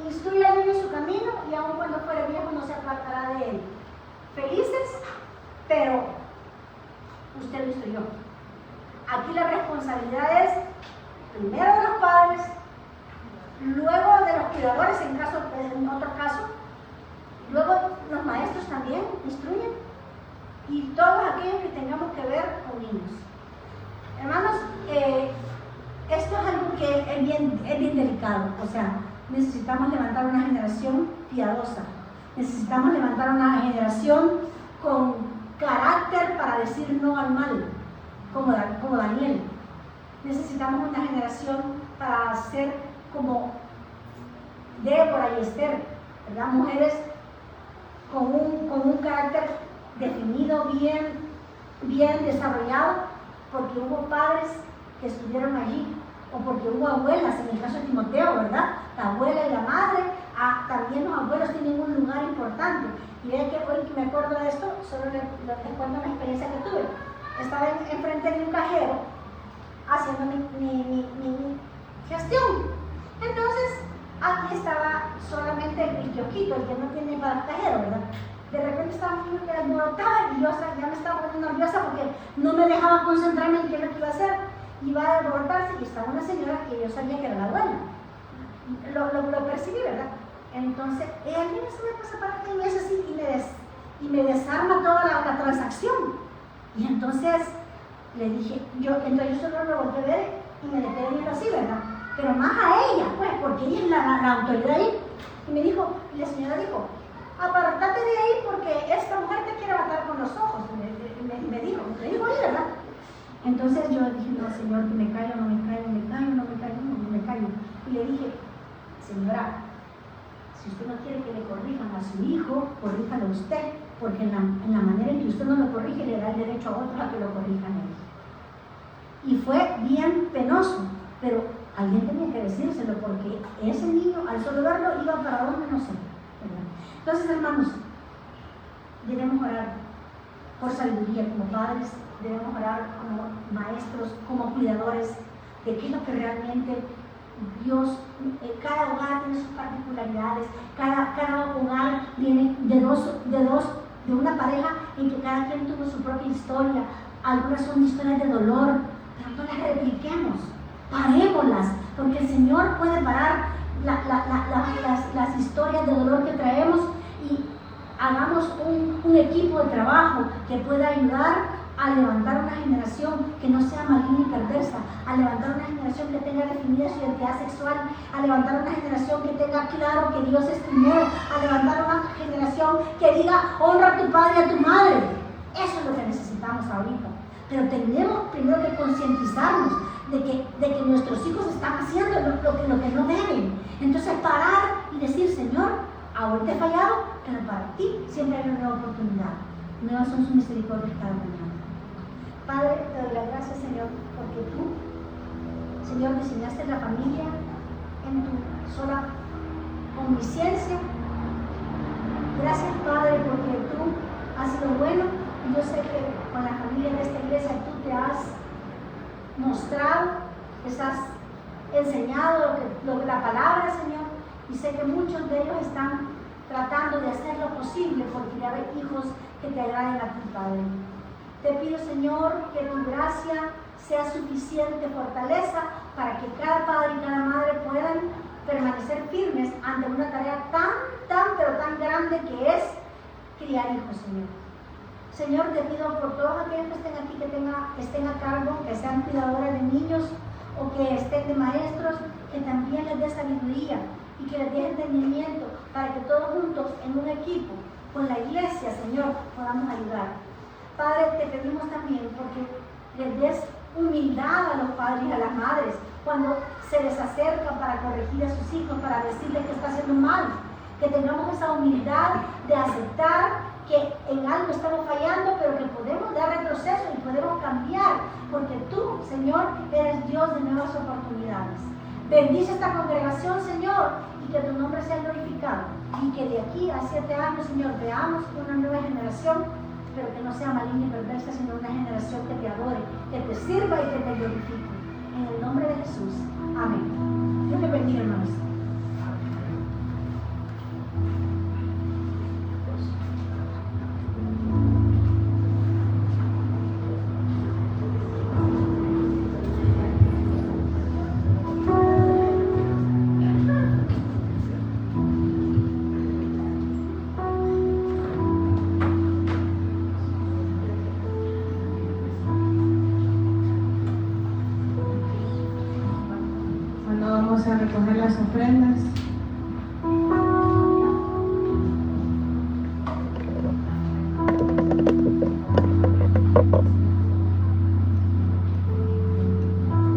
Instruye al niño en su camino, y aun cuando fuere viejo no se apartará de él. Felices, pero usted lo instruyó. Aquí la responsabilidad es primero de los padres, luego de los cuidadores en otro caso, luego los maestros también instruyen, y todos aquellos que tengamos que ver con niños. Hermanos, esto es algo que es bien delicado. O sea, necesitamos levantar una generación piadosa, necesitamos levantar una generación con carácter para decir no al mal, como Daniel. Necesitamos una generación para ser como Débora y Esther, ¿verdad? Mujeres con un carácter definido, bien desarrollado, porque hubo padres que estuvieron allí, o porque hubo abuelas, en el caso de Timoteo, ¿verdad? La abuela y la madre, también los abuelos tienen un lugar importante. Y vean que hoy que me acuerdo de esto, solo les cuento una experiencia que tuve. Estaba enfrente de un cajero haciendo mi gestión. Entonces, aquí estaba solamente el kiosquito, el que no tiene para cajero, ¿verdad? De repente estaba muy alborotada, nerviosa, ya me estaba poniendo nerviosa porque no me dejaba concentrarme en qué era lo que iba a hacer. Iba a alborotarse y estaba una señora que yo sabía que era la dueña. Lo percibí, ¿verdad? Entonces, alguien se me pasa para que me hace así y me desarma toda la transacción. Y entonces le dije, entonces yo solo lo volteé a ver y me le quedé viendo así, ¿verdad? Pero más a ella, pues, porque ella es la autoridad ahí. Y me dijo, y la señora dijo, apártate de ahí porque esta mujer te quiere matar con los ojos. Me dijo ahí, ¿verdad? Entonces yo dije, no, señor, que me callo, no me callo. Y le dije, señora, si usted no quiere que le corrijan a su hijo, corríjalo usted, porque en la manera en que usted no lo corrige, le da el derecho a otros a que lo corrijan a él. Y fue bien penoso, pero alguien tenía que decírselo, porque ese niño, al solo verlo, iba para donde no sé, ¿verdad? Entonces, hermanos, debemos orar por sabiduría como padres, debemos orar como maestros, como cuidadores, de qué es lo que realmente Dios, cada hogar tiene sus particularidades, cada hogar viene de una pareja en que cada quien tuvo su propia historia. Algunas son historias de dolor, pero no las repliquemos, parémoslas, porque el Señor puede parar las historias de dolor que traemos y hagamos un equipo de trabajo que pueda ayudar a levantar una generación que no sea maligna y perversa, a levantar una generación que tenga definida su identidad sexual, a levantar una generación que tenga claro que Dios es primero, a levantar una generación que diga, honra a tu padre y a tu madre. Eso es lo que necesitamos ahorita. Pero tenemos primero que concientizarnos de que nuestros hijos están haciendo lo que no deben. Entonces parar y decir, Señor, ahorita he fallado, pero para ti siempre hay una nueva oportunidad. Nuevas son sus misericordias cada mañana. Padre, te doy las gracias, Señor, porque tú, Señor, diseñaste la familia en tu sola omnisciencia. Gracias, Padre, porque tú has sido bueno y yo sé que con la familia de esta iglesia tú te has mostrado, les has enseñado la palabra, Señor, y sé que muchos de ellos están tratando de hacer lo posible por criar hijos que te agraden a ti, Padre. Te pido, Señor, que tu gracia sea suficiente fortaleza para que cada padre y cada madre puedan permanecer firmes ante una tarea pero tan grande que es criar hijos, Señor. Señor, te pido por todos aquellos que estén aquí, que estén a cargo, que sean cuidadores de niños o que estén de maestros, que también les dé sabiduría y que les dé entendimiento para que todos juntos en un equipo con la iglesia, Señor, podamos ayudar. Padre, te pedimos también porque les des humildad a los padres y a las madres cuando se les acerca para corregir a sus hijos, para decirles que está haciendo mal, que tengamos esa humildad de aceptar que en algo estamos fallando, pero que podemos dar retroceso y podemos cambiar, porque tú, Señor, eres Dios de nuevas oportunidades. Bendice esta congregación, Señor, y que tu nombre sea glorificado, y que de aquí a 7 años, Señor, veamos una nueva generación, pero que no sea maligna y perversa, sino una generación que te adore, que te sirva y que te glorifique. En el nombre de Jesús. Amén. Dios te bendiga, hermanos. Vamos a recoger las ofrendas.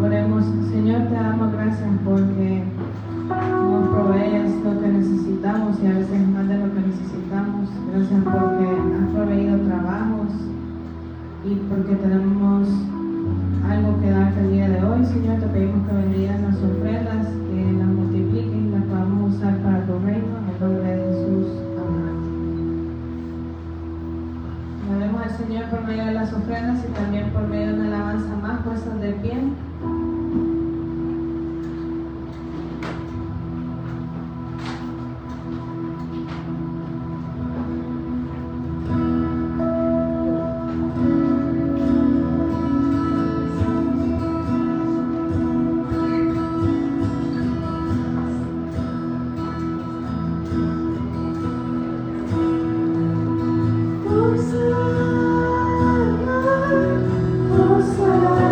Oremos. Señor, te damos gracias porque nos provees lo que necesitamos y a veces más de lo que necesitamos. Gracias porque has proveído trabajos y porque tenemos algo que darte el día de hoy. Señor, te pedimos que bendigas las ofrendas, que las multipliques y las podamos usar para tu reino. En el nombre de Jesús. Amén. Debemos Señor por medio de las ofrendas y también por medio de una alabanza más, puestos de pie. Hosanna, Hosanna.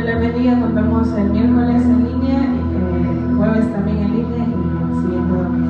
les bendiga. Nos vemos el miércoles en línea, jueves también en línea y el siguiente domingo.